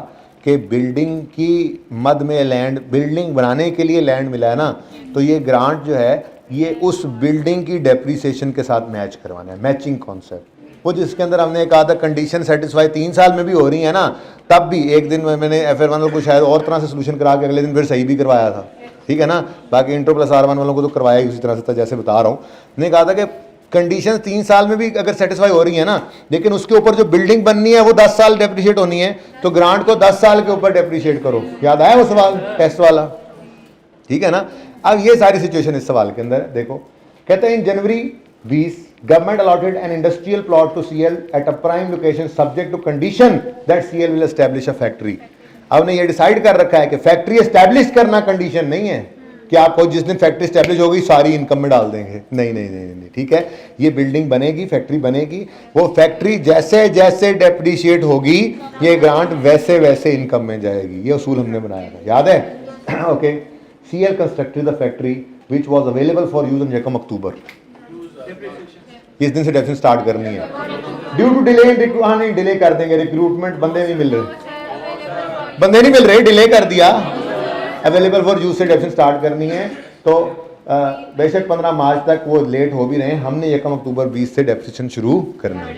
कि बिल्डिंग की मद में लैंड, बिल्डिंग बनाने के लिए लैंड मिला है ना, तो ये ग्रांट जो है ये उस बिल्डिंग की डेप्रिसिएशन के साथ मैच करवाना है, मैचिंग कॉन्सेप्ट। वो जिसके अंदर हमने कहा था कंडीशन सेटिस्फाई 3 साल में भी हो रही है ना, तब भी एक दिन में मैंने FR1 वालों को शायद और तरह से सोल्यूशन करा के अगले दिन फिर सही भी करवाया था, ठीक है ना। बाकी इंटर प्लस R1 वालों को तो करवाया ही उसी तरह से था जैसे बता रहा हूँ। मैंने कहा था कि कंडीशन 3 साल में भी अगर सेटिस्फाई हो रही है ना, लेकिन उसके ऊपर जो बिल्डिंग बननी है वो 10 साल डेप्रिशिएट होनी है, तो ग्रांट को 10 साल के ऊपर डेप्रिशिएट करो। याद आया वो सवाल टेस्ट वाला? ठीक है ना। अब ये सारी सिचुएशन इस सवाल के अंदर देखो, कहते हैं in January 20 government allotted an industrial plot to CL at a prime location subject to condition that CL will establish a factory. अब ने ये डिसाइड कर रखा है कि फैक्ट्री एस्टैब्लिश करना कंडीशन नहीं है कि आपको जिस दिन फैक्ट्री एस्टैब्लिश होगी सारी इनकम में डाल देंगे, नहीं नहीं नहीं नहीं, ठीक है। ये बिल्डिंग बनेगी, फैक्ट्री बनेगी, वो फैक्ट्री जैसे जैसे डेप्रिशिएट होगी ये ग्रांट वैसे वैसे इनकम में जाएगी। ये उसूल हमने बनाया था, याद है? Okay. CL constructed the factory which was available for use in यकम अक्टूबर। इस दिन से डेप्रिसिएशन स्टार्ट करनी है। ड्यू टू डिले नहीं डिले कर देंगे, रिक्रूटमेंट बंदे नहीं मिल रहे, डिले कर दिया। अवेलेबल फॉर यूज से डेप्रिसिएशन स्टार्ट करनी है, तो बेशक 15 मार्च तक वो लेट हो भी रहे हैं, हमने 1 अक्टूबर 20 से डेप्रिसिएशन शुरू करनी है।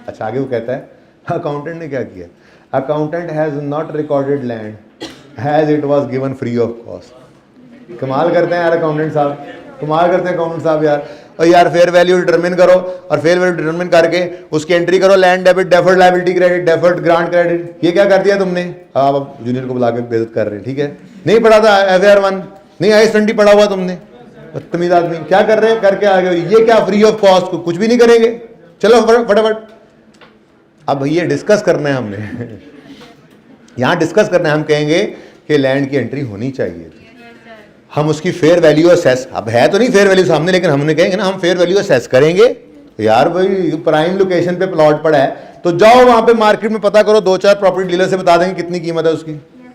अच्छा, आगे वो कहता है अकाउंटेंट ने क्या किया, accountant has not recorded land has it was given free of cost. कमाल करते हैं यार अकाउंटेंट साहब, कमाल करते हैं अकाउंटेंट साहब यार। और यार फेयर वैल्यू डिटरमिन करो, और फेयर वैल्यू डिटरमिन करके उसकी एंट्री करो, land debit, deferred liability credit, deferred grant credit. ये क्या कर दिया तुमने? आप जूनियर को बुला के बेइज्जत कर रहे हैं, ठीक है। नहीं पढ़ा था FAR 1, नहीं IS-20 पढ़ा हुआ तुमने, बदतमीज आदमी। क्या कर रहे हैं करके आगे, ये क्या फ्री ऑफ कॉस्ट, कुछ भी नहीं करेंगे, चलो फटाफट। अब ये डिस्कस करना है हमने यहाँ डिस्कस करना है। हम कहेंगे कि लैंड की एंट्री होनी चाहिए, हम उसकी फेयर वैल्यू असेस, अब है तो नहीं फेयर वैल्यू सामने, लेकिन हमने कहेंगे ना हम फेयर वैल्यू असेस करेंगे। यार भाई प्राइम लोकेशन पे प्लॉट पड़ा है तो जाओ वहां पे मार्केट में पता करो, 2-4 प्रॉपर्टी डीलर से बता देंगे कितनी कीमत है उसकी,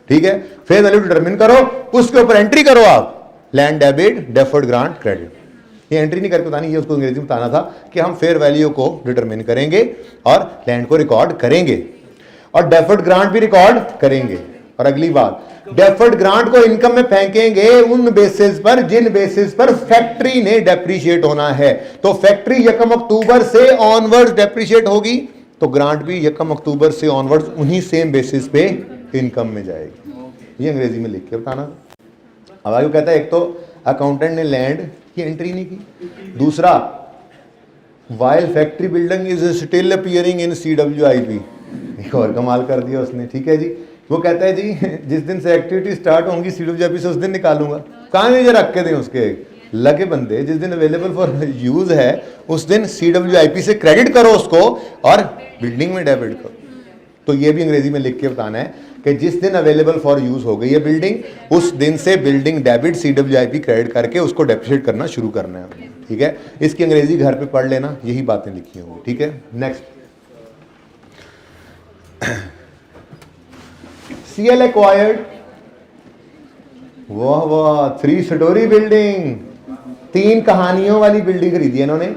ठीक है। फेयर वैल्यू डिटरमिन करो, उसके ऊपर एंट्री करो आप, land debit, deferred grant credit. ये एंट्री नहीं करके बतानी, ये उसको अंग्रेजी में बताना था कि हम फेयर वैल्यू को डिटरमिन करेंगे और लैंड को रिकॉर्ड करेंगे और डेफर्ड ग्रांट भी रिकॉर्ड करेंगे। और अगली बात, डेफर्ड ग्रांट को इनकम में फेंकेंगे उन बेसिस पर जिन बेसिस पर फैक्ट्री ने डेप्रिशिएट होना है। तो फैक्ट्री 1 अक्टूबर से ऑनवर्ड्स डेप्रिशिएट होगी तो ग्रांट भी 1 अक्टूबर से ऑनवर्ड्स उन्हीं सेम बेसिस पे इनकम में जाएगी। ये अंग्रेजी में लिख के बताना। अब आगे कहता है, एक तो अकाउंटेंट ने लैंड की एंट्री नहीं की, दूसरा while factory building is still appearing in CWIP। एक और कमाल कर दिया उसने, ठीक है जी। वो कहता है जी जिस दिन से एक्टिविटी स्टार्ट होंगी CWIP से उस दिन निकालूंगा। कहाँ नहीं रख के दें उसके लगे बंदे, जिस दिन अवेलेबल फॉर यूज है उस दिन CWIP से क्रेडिट करो उसको और बिल्डिंग में डेबिट करो। तो ये भी अंग्रेजी में लिख के बताना है कि जिस दिन अवेलेबल फॉर यूज हो गई है बिल्डिंग, उस दिन से बिल्डिंग डेबिट CWIP क्रेडिट करके उसको डेप्रिशिएट करना शुरू करना है, ठीक है। इसकी अंग्रेजी घर पे पढ़ लेना, यही बातें लिखी होंगी, ठीक है। नेक्स्ट, CL acquired, वाह 3 स्टोरी बिल्डिंग, 3 कहानियों वाली बिल्डिंग खरीदी है इन्होंने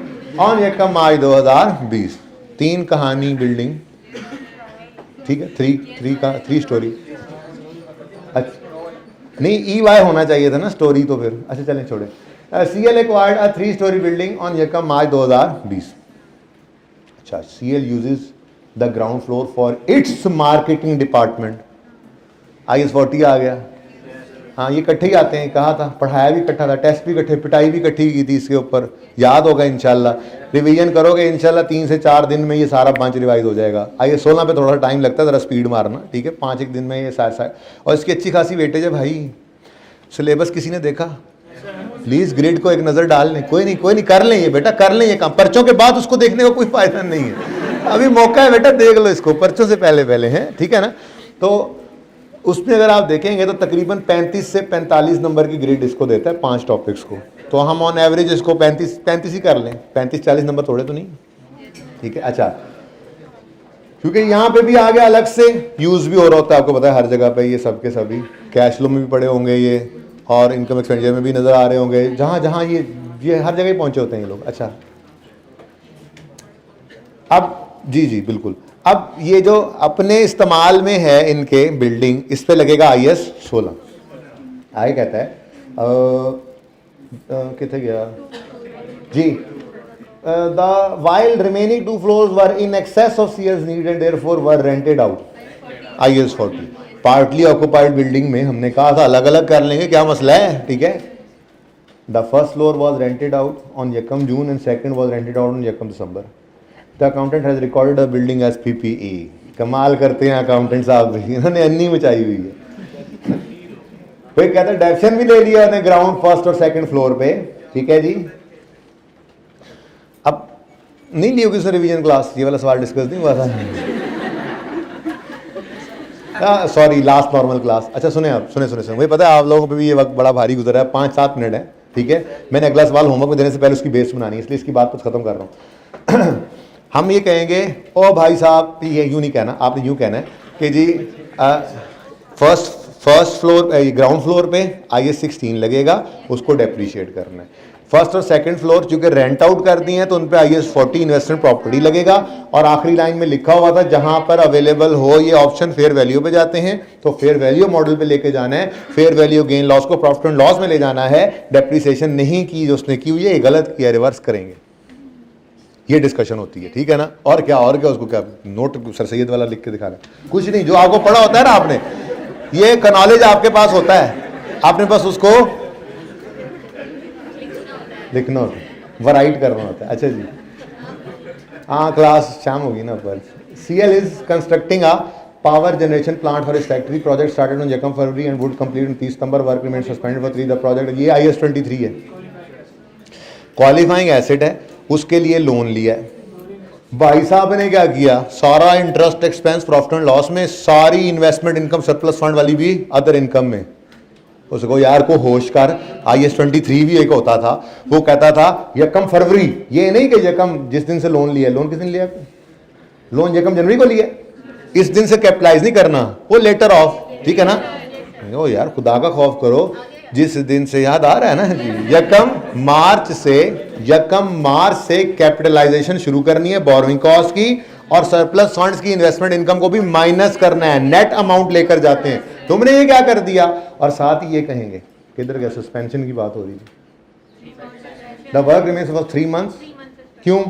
ऑन 1 मार्च 2020। 3 कहानी बिल्डिंग, ठीक है, 3 स्टोरी। अच्छा नहीं EY होना चाहिए था ना, स्टोरी तो फिर अच्छा चलें छोड़े। CL acquired a 3 story building on 1 मार्च 2020। अच्छा, CL uses the ground floor for its marketing department। IS-40 आ गया, हाँ ये इकट्ठे ही आते हैं, कहा था, पढ़ाया भी इकट्ठा था, टेस्ट भी इकट्ठे, पिटाई भी इकट्ठी की थी इसके ऊपर, याद होगा इंशाल्लाह। रिवीजन करोगे इंशाल्लाह 3 से 4 दिन में ये सारा बंच रिवाइज हो जाएगा। IS-16 पे थोड़ा टाइम लगता है, ज़रा स्पीड मारना, ठीक है, 5-1 दिन में ये सारा। और इसकी अच्छी खासी वेटेज है भाई। सिलेबस किसी ने देखा? प्लीज़ ग्रिड को एक नज़र डाल लें। कोई नहीं कर लें ये बेटा, कर लें ये काम। पर्चों के बाद उसको देखने का कोई फ़ायदा नहीं है, अभी मौका है बेटा, देख लो इसको पर्चों से पहले हैं, ठीक है ना। तो उसमें अगर आप देखेंगे तो तकरीबन 35 से 45 नंबर की ग्रेड इसको देता है 5 टॉपिक्स को। तो हम ऑन एवरेज इसको 35 ही कर लें, 35-40 नंबर थोड़े तो नहीं, ठीक है। अच्छा, क्योंकि यहाँ पे भी आ गया अलग से यूज़ भी हो रहा होता है, आपको पता है हर जगह पे ये सब के सभी कैश फ्लो में भी पड़े होंगे ये, और इनकम एक्सपेंडिचर में भी नज़र आ रहे होंगे, जहाँ ये हर जगह पहुँचे होते हैं ये लोग। अच्छा, अब जी बिल्कुल, अब ये जो अपने इस्तेमाल में है इनके बिल्डिंग, इस पे लगेगा IS-16। आगे कहता है कितने गया जी, the while remaining 2 floors were in excess of CL's need and therefore were rented out. IS-40 partly occupied building में हमने कहा था अलग अलग कर लेंगे, क्या मसला है, ठीक है। The first floor was rented out on 1 June and second was rented out on 1 December. The accountant has recorded the building as PPE। कमाल करते हैं अकाउंटेंट साहब भी, इन्होंने अन्नी मचाई हुई है। कोई कहता है डेफिशन भी ले लिया उन्हें ग्राउंड फर्स्ट और सेकंड फ्लोर पे, ठीक है जी। अब नहीं ली होगी उसने रिवीजन क्लास, ये वाला सवाल डिस्कस नहीं हुआ था। Sorry, last normal class. अच्छा सुने आप, सुने सुने सुने, मुझे पता है आप लोगों पे भी ये वक्त बड़ा भारी गुजरा है, 5-7 मिनट है, ठीक है। मैंने अगला सवाल होमवर्क में देने से पहले उसकी बेस बनानी है, इसलिए इसकी बात कुछ खत्म कर रहा हूँ। हम ये कहेंगे, ओ भाई साहब, ये यूँ नहीं कहना, आपने यूँ कहना है कि जी फर्स्ट फ्लोर, ग्राउंड फ्लोर पे IS 16 लगेगा, उसको डेप्रीशिएट करना है। फर्स्ट और सेकंड फ्लोर चूंकि रेंट आउट कर दी हैं तो उन पे IS 40 इन्वेस्टमेंट प्रॉपर्टी लगेगा, और आखिरी लाइन में लिखा हुआ था जहां पर अवेलेबल हो ये ऑप्शन फेयर वैल्यू पे जाते हैं, तो फेयर वैल्यू मॉडल पे लेके जाना है, फेयर वैल्यू गेन लॉस को प्रॉफिट एंड लॉस में ले जाना है, डेप्रिसिएशन नहीं की जो उसने की हुई है, गलत किया, रिवर्स करेंगे। ये डिस्कशन होती है, ठीक है ना। और क्या उसको क्या नोट सर सैयद वाला लिख के दिखा रहा है, कुछ नहीं, जो आपको पढ़ा होता है ना आपने, ये का नॉलेज आपके पास होता है, आपने बस उसको लिखना होता है, वराइट करना होता है। अच्छा जी, हाँ क्लास शाम होगी ना पर। CL is constructing a power generation plant for इस factory, project started on Jacam February and would complete on 30 सितंबर, work remain suspended for 3 the project. ये IS 23 है, क्वालिफाइंग एसेट है, उसके लिए लोन लिया है। भाई साहब ने क्या किया, सारा interest expense profit and loss में, सारी इन्वेस्टमेंट इनकम सरप्लस फंड वाली भी अदर इनकम में। उसको यार को होश कर, IS 23 भी एक होता था, वो कहता था यकम फरवरी, ये नहीं कि यकम जिस दिन से लोन लिया, लोन किस दिन लिया, लोन यकम जनवरी को लिया, इस दिन से कैपिटलाइज नहीं करना, वो लेटर ऑफ, ठीक है ना। ओ यार खुदा का खौफ करो, जिस दिन से, याद आ रहा है ना जी, यकम मार्च से कैपिटलाइजेशन शुरू करनी है बोरोइंग कॉस्ट की, और सरप्लस फंड्स की इन्वेस्टमेंट इनकम को भी माइनस करना है, नेट अमाउंट लेकर जाते हैं। तुमने ये क्या कर दिया, और साथ ही ये कहेंगे, किधर गया, सस्पेंशन की बात हो रही थी, the work remains for 3 months, क्यों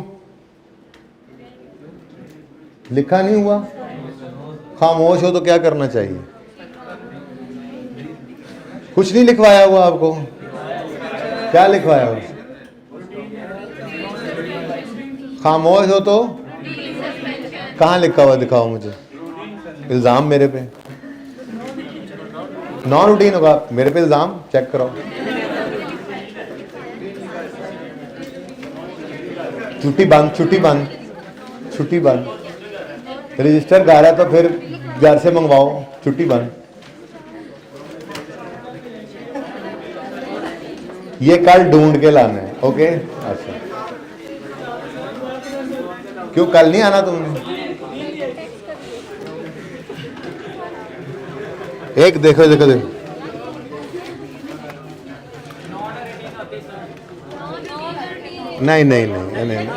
लिखा नहीं हुआ, खामोश हो तो क्या करना चाहिए, कुछ नहीं लिखवाया हुआ आपको, क्या लिखवाया हुआ, खामोश हो तो कहाँ लिखा हुआ, दिखाओ मुझे, इल्जाम मेरे पे, नॉन रूटीन होगा, मेरे पे इल्जाम, चेक करो, छुट्टी बंद, रजिस्टर गा रहा तो फिर घर से मंगवाओ, छुट्टी बंद। ये कल ढूंढ के लाना है, ओके। अच्छा क्यों कल नहीं आना तुमने, एक देखो नहीं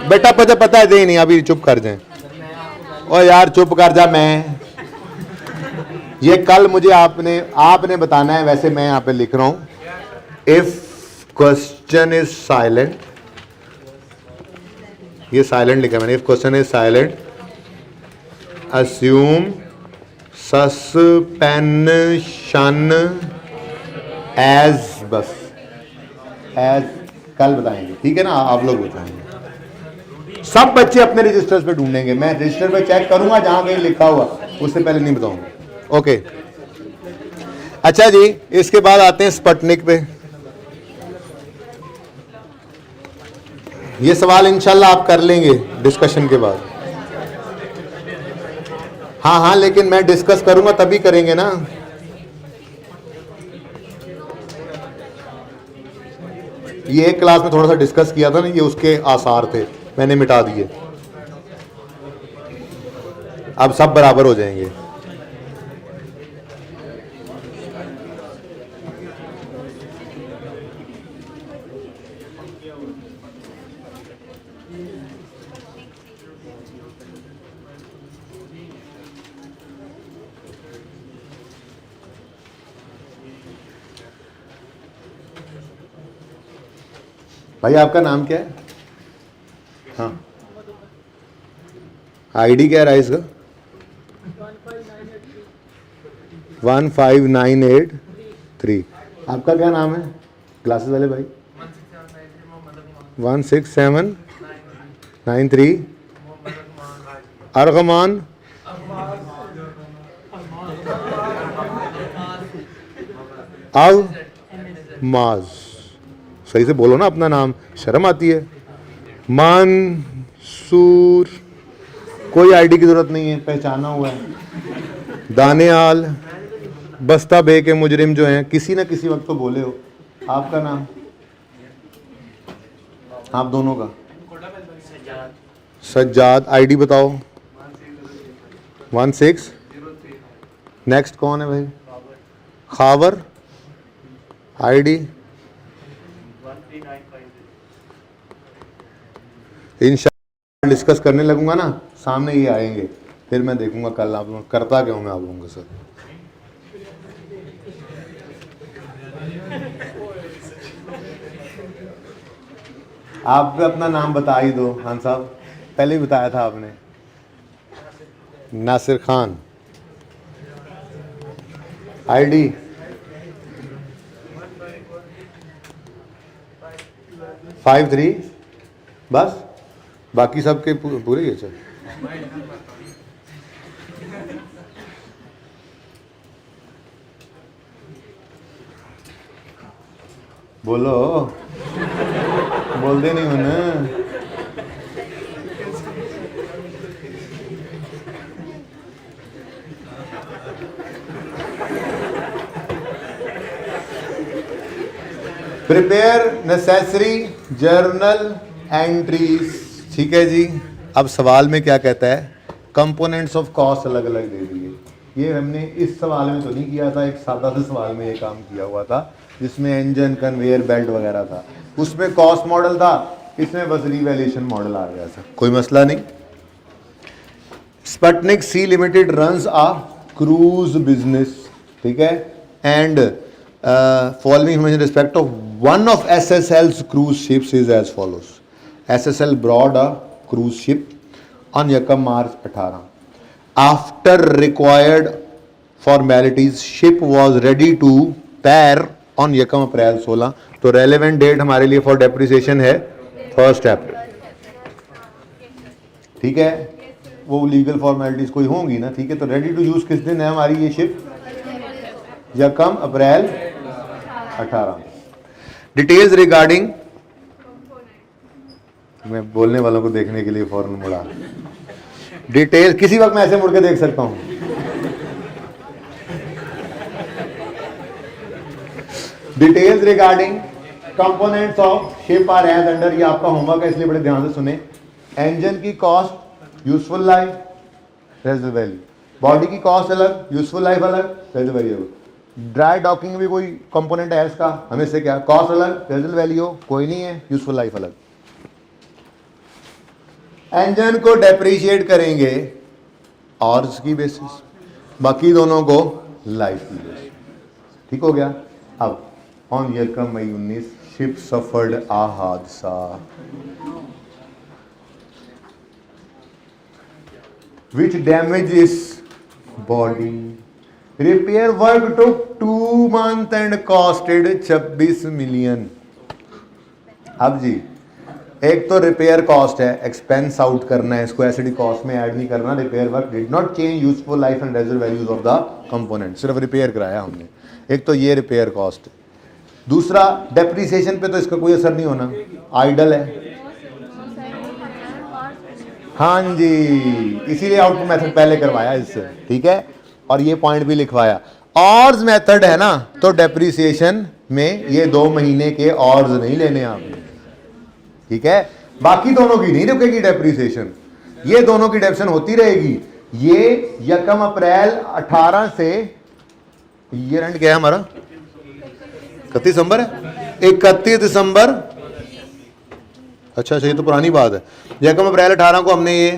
बेटा, पता है दे नहीं, अभी चुप कर जाए, ओ यार चुप कर जा, मैं ये कल मुझे आपने बताना है, वैसे मैं यहाँ पे लिख रहा हूं, इफ क्वेश्चन इज साइलेंट, ये साइलेंट लिखा मैंने, if question is silent assume suspension as, बस एज कल बताएंगे, ठीक है ना, आप लोग बताएंगे, सब बच्चे अपने रजिस्टर्स पे ढूंढेंगे, मैं रजिस्टर पे चेक करूंगा जहां कहीं लिखा हुआ, उससे पहले नहीं बताऊंगा, ओके। अच्छा जी, इसके बाद आते हैं स्पुतनिक पे। ये सवाल इंशाल्लाह आप कर लेंगे डिस्कशन के बाद, हाँ, लेकिन मैं डिस्कस करूंगा तभी करेंगे ना, ये एक क्लास में थोड़ा सा डिस्कस किया था ना, ये उसके आसार थे, मैंने मिटा दिए, अब सब बराबर हो जाएंगे। भाई आपका नाम क्या है, हाँ आईडी क्या रहा है इसका, 15983, आपका क्या नाम है, क्लासेस वाले भाई, 16793 अरगमान, अब माज, सही से बोलो ना अपना नाम, शर्म आती है। मंसूर, कोई आईडी की जरूरत नहीं है, पहचाना हुआ है। दानियाल, बस्ता बे के मुजरिम जो हैं, किसी ना किसी वक्त तो बोले हो। आपका नाम, आप दोनों का? सज्जाद। आईडी बताओ। 16। नेक्स्ट कौन है भाई? खावर। आईडी इंशाअल्लाह डिस्कस करने लगूंगा ना, सामने ये आएंगे, फिर मैं देखूंगा कल आप लोग करता क्यों मैं आप लोगों के साथ। आप भी अपना नाम बता ही दो। खान साहब, पहले ही बताया था आपने। नासिर खान। आईडी 53। बस, बाकी सबके पूरे ही है। चल बोलो, बोल दे नहीं होना। Prepare necessary journal entries. ठीक है जी। अब सवाल में क्या कहता है? कंपोनेंट्स ऑफ कॉस्ट अलग अलग दे दिए। ये हमने इस सवाल में तो नहीं किया था, एक सादा से सवाल में ये काम किया हुआ था जिसमें इंजन, कन्वेयर बेल्ट वगैरह था। उसमें कॉस्ट मॉडल था, इसमें बस रिवैल्यूएशन मॉडल आ गया था। कोई मसला नहीं। स्पुतनिक सी लिमिटेड रन्स आ क्रूज बिजनेस, ठीक है, and following information in respect of one of SSL's cruise ships is as follows. SSL brought a cruise ship on Yakam March 18. After required formalities, ship was ready to pair on Yakam April 16. तो रेलेवेंट डेट हमारे लिए फॉर डेप्रिसिएशन है 1 अप्रैल। ठीक है, वो लीगल फॉर्मेलिटीज कोई होंगी ना। ठीक है, तो रेडी टू यूज किस दिन है हमारी ये शिप? यकम अप्रैल 18। डिटेल्स रिगार्डिंग, मैं बोलने वालों को देखने के लिए फौरन मुड़ा। डिटेल किसी वक्त मैं ऐसे मुड़ के देख सकता हूं। Details regarding components of ship are as under. ये आपका होमवर्क है, इसलिए बड़े ध्यान से सुने। इंजन की cost, useful life, residual value. Body की कॉस्ट अलग, यूजफुल लाइफ अलग, रेजिडुअल वैल्यू। ड्राई डॉकिंग भी कोई कंपोनेंट है इसका, हमें से क्या कॉस्ट अलग, रेजिडुअल वैल्यू कोई नहीं है, यूजफुल लाइफ अलग। इंजन को डेप्रिशिएट करेंगे ऑर्स की बेसिस, बाकी दोनों को लाइफ की बेसिस। ठीक हो गया। अब ऑन यकम मई 19 शिप सफर्ड आ हादसा which damaged its body. Repair work took 2 months and costed 26 million. अब जी, एक तो रिपेयर कॉस्ट है, एक्सपेंस आउट करना है, इसको एसिडी कॉस्ट में ऐड नहीं करना। Repair work did not change useful life and residual values of the component, सिर्फ रिपेयर कराया हमने। एक तो ये रिपेयर कॉस्ट। दूसरा, डेप्रिसिएशन पे तो इसका कोई असर नहीं होना, आइडल है। हाँ जी, इसीलिए आउटपुट मेथड पहले करवाया इससे। ठीक है, और ये पॉइंट भी लिखवाया। ऑर्स मेथड है ना, तो डेप्रिसिएशन में ये 2 महीने के ऑर्स नहीं लेने आपने। ठीक है, बाकी दोनों की नहीं रुकेगी डेप्रिसिएशन, ये दोनों की डेप्रिसिएशन होती रहेगी। ये यकम अप्रैल 18 से, ईयर एंड क्या है हमारा? 31 दिसंबर है, 31 दिसंबर। अच्छा, ये तो पुरानी बात है। यकम अप्रैल 18 को हमने ये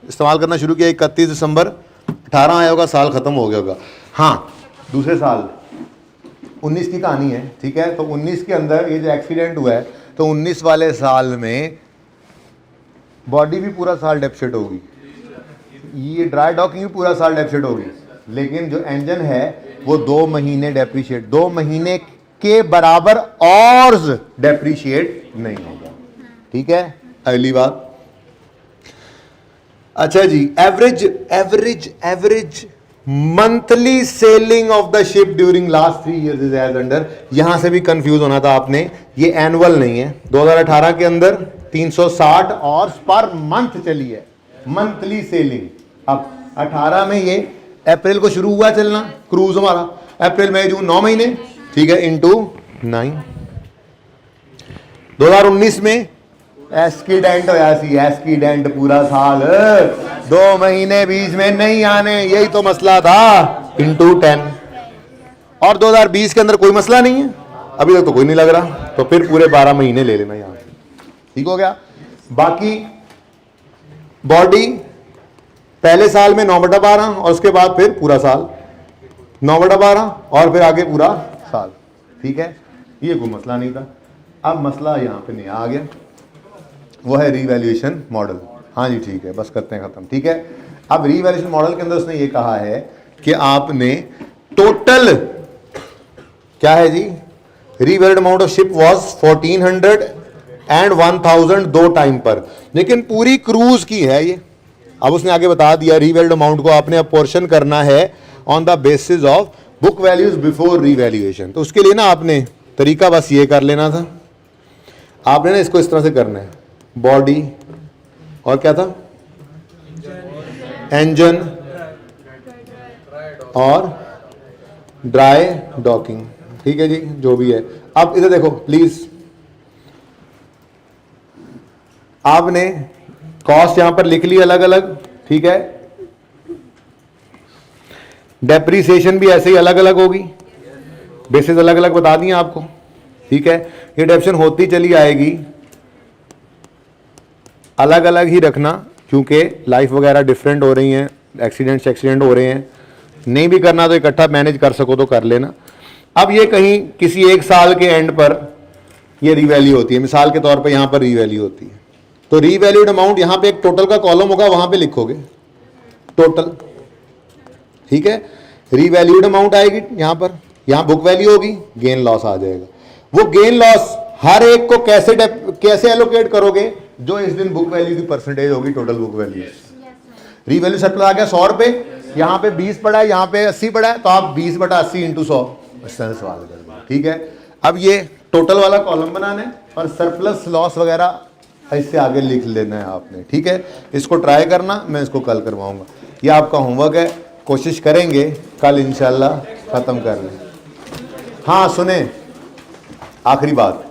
इस्तेमाल करना शुरू किया, 31 दिसंबर 18 आया होगा, साल खत्म हो गया होगा। हाँ, दूसरे साल 19 की कहानी है। ठीक है, तो 19 के अंदर ये जो एक्सीडेंट हुआ है, तो 19 वाले साल में बॉडी भी पूरा साल डेप्रिशिएट होगी, ये ड्राई डॉकिंग भी पूरा साल डेप्रिशिएट होगी, लेकिन जो इंजन है वो 2 महीने डेप्रिशिएट, 2 महीने के बराबर और डेप्रिशिएट नहीं होगा। ठीक है, अगली बात। अच्छा जी, average average average monthly selling of the ship during last 3 years is as under. यहां से भी कंफ्यूज होना था आपने, ये एनुअल नहीं है। 2018 के अंदर 360 और पर मंथ चली है, मंथली सेलिंग। अब 18 में ये अप्रैल को शुरू हुआ चलना क्रूज हमारा, अप्रैल मई जून 9 महीने, ठीक है, इंटू 9। 2019 में एक्सीडेंट होया सी, एक्सीडेंट पूरा साल 2 महीने बीच में नहीं आने, यही तो मसला था, इंटू 10। और 2020 के अंदर कोई मसला नहीं है, अभी तक तो कोई नहीं लग रहा, तो फिर पूरे 12 महीने ले लेना यहां, ठीक हो गया। बाकी बॉडी पहले साल में 9/12 और उसके बाद फिर पूरा साल 9/12 और फिर आगे पूरा साल, ठीक है, ये कोई मसला नहीं था। अब मसला यहां पे नहीं आ गया, वो है रीवैल्यूएशन मॉडल। हाँ जी ठीक है, बस करते हैं खत्म, ठीक है। अब रीवैल्यूएशन मॉडल के अंदर उसने ये कहा है कि आपने टोटल क्या है जी, revalued amount of ship was 1400 and 1000 दो टाइम पर, लेकिन पूरी क्रूज की है ये। अब उसने आगे बता दिया रीवैल्यूड अमाउंट को आपने अपोर्शन करना है on the basis of book values before revaluation. तो उसके लिए ना आपने तरीका बस ये कर लेना था, आपने ना इसको इस तरह से करना है, बॉडी और क्या था, इंजन और ड्राई डॉकिंग, ठीक है जी, जो भी है। अब इधर देखो प्लीज, आपने कॉस्ट यहां पर लिख ली अलग अलग, ठीक है, डेप्रीसिएशन भी ऐसे ही अलग अलग होगी, बेसिस अलग अलग बता दिए आपको, ठीक है। ये डेप्शन होती चली आएगी, अलग अलग ही रखना, क्योंकि लाइफ वगैरह डिफरेंट हो रही हैं, एक्सीडेंट हो रहे हैं, नहीं भी करना तो इकट्ठा मैनेज कर सको तो कर लेना। अब ये कहीं किसी एक साल के एंड पर ये रीवैल्यू होती है, मिसाल के तौर पे यहाँ पर रीवैल्यू होती है, तो रीवैल्यूड अमाउंट यहाँ पे एक टोटल का कॉलम होगा, वहां पे लिखोगे टोटल, ठीक है। रीवैल्यूड अमाउंट आएगी यहाँ पर, यहाँ बुक वैल्यू होगी, गेन लॉस आ जाएगा। वो गेन लॉस हर एक को कैसे एलोकेट करोगे, जो इस दिन बुक वैल्यू की परसेंटेज होगी total book value. Revalue set आ गया 100 रुपए, यहाँ पे 20 पड़ा है, यहाँ पे 80 पड़ा है, तो आप 20/80 इंटू 100 सवाल कर दो, ठीक है। अब ये टोटल वाला कॉलम बनाना है और सरप्लस लॉस वगैरह इससे आगे लिख लेना है आपने, ठीक है। इसको ट्राई करना, मैं इसको कल करवाऊंगा, ये आपका होमवर्क है, कोशिश करेंगे कल इंशाल्लाह खत्म कर लें। हाँ सुने, आखिरी बात,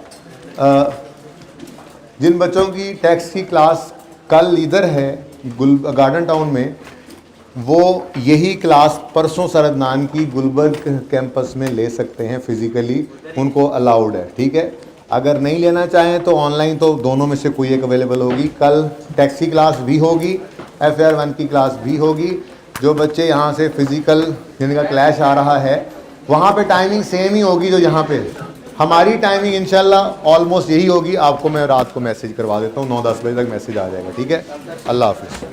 जिन बच्चों की टैक्स की क्लास कल इधर है गार्डन टाउन में, वो यही क्लास परसों सरदनान की गुलबर्ग कैंपस में ले सकते हैं फिजिकली, उनको अलाउड है, ठीक है। अगर नहीं लेना चाहें तो ऑनलाइन, तो दोनों में से कोई एक अवेलेबल होगी। कल टैक्स की क्लास भी होगी, FAR 1 की क्लास भी होगी। जो बच्चे यहाँ से फिजिकल जिनका क्लैश आ रहा है, वहाँ पे टाइमिंग सेम ही होगी जो यहाँ पे। हमारी टाइमिंग इंशाल्लाह ऑलमोस्ट यही होगी, आपको मैं रात को मैसेज करवा देता हूँ, 9-10 बजे तक मैसेज आ जाएगा, ठीक है। अल्लाह हाफिज़।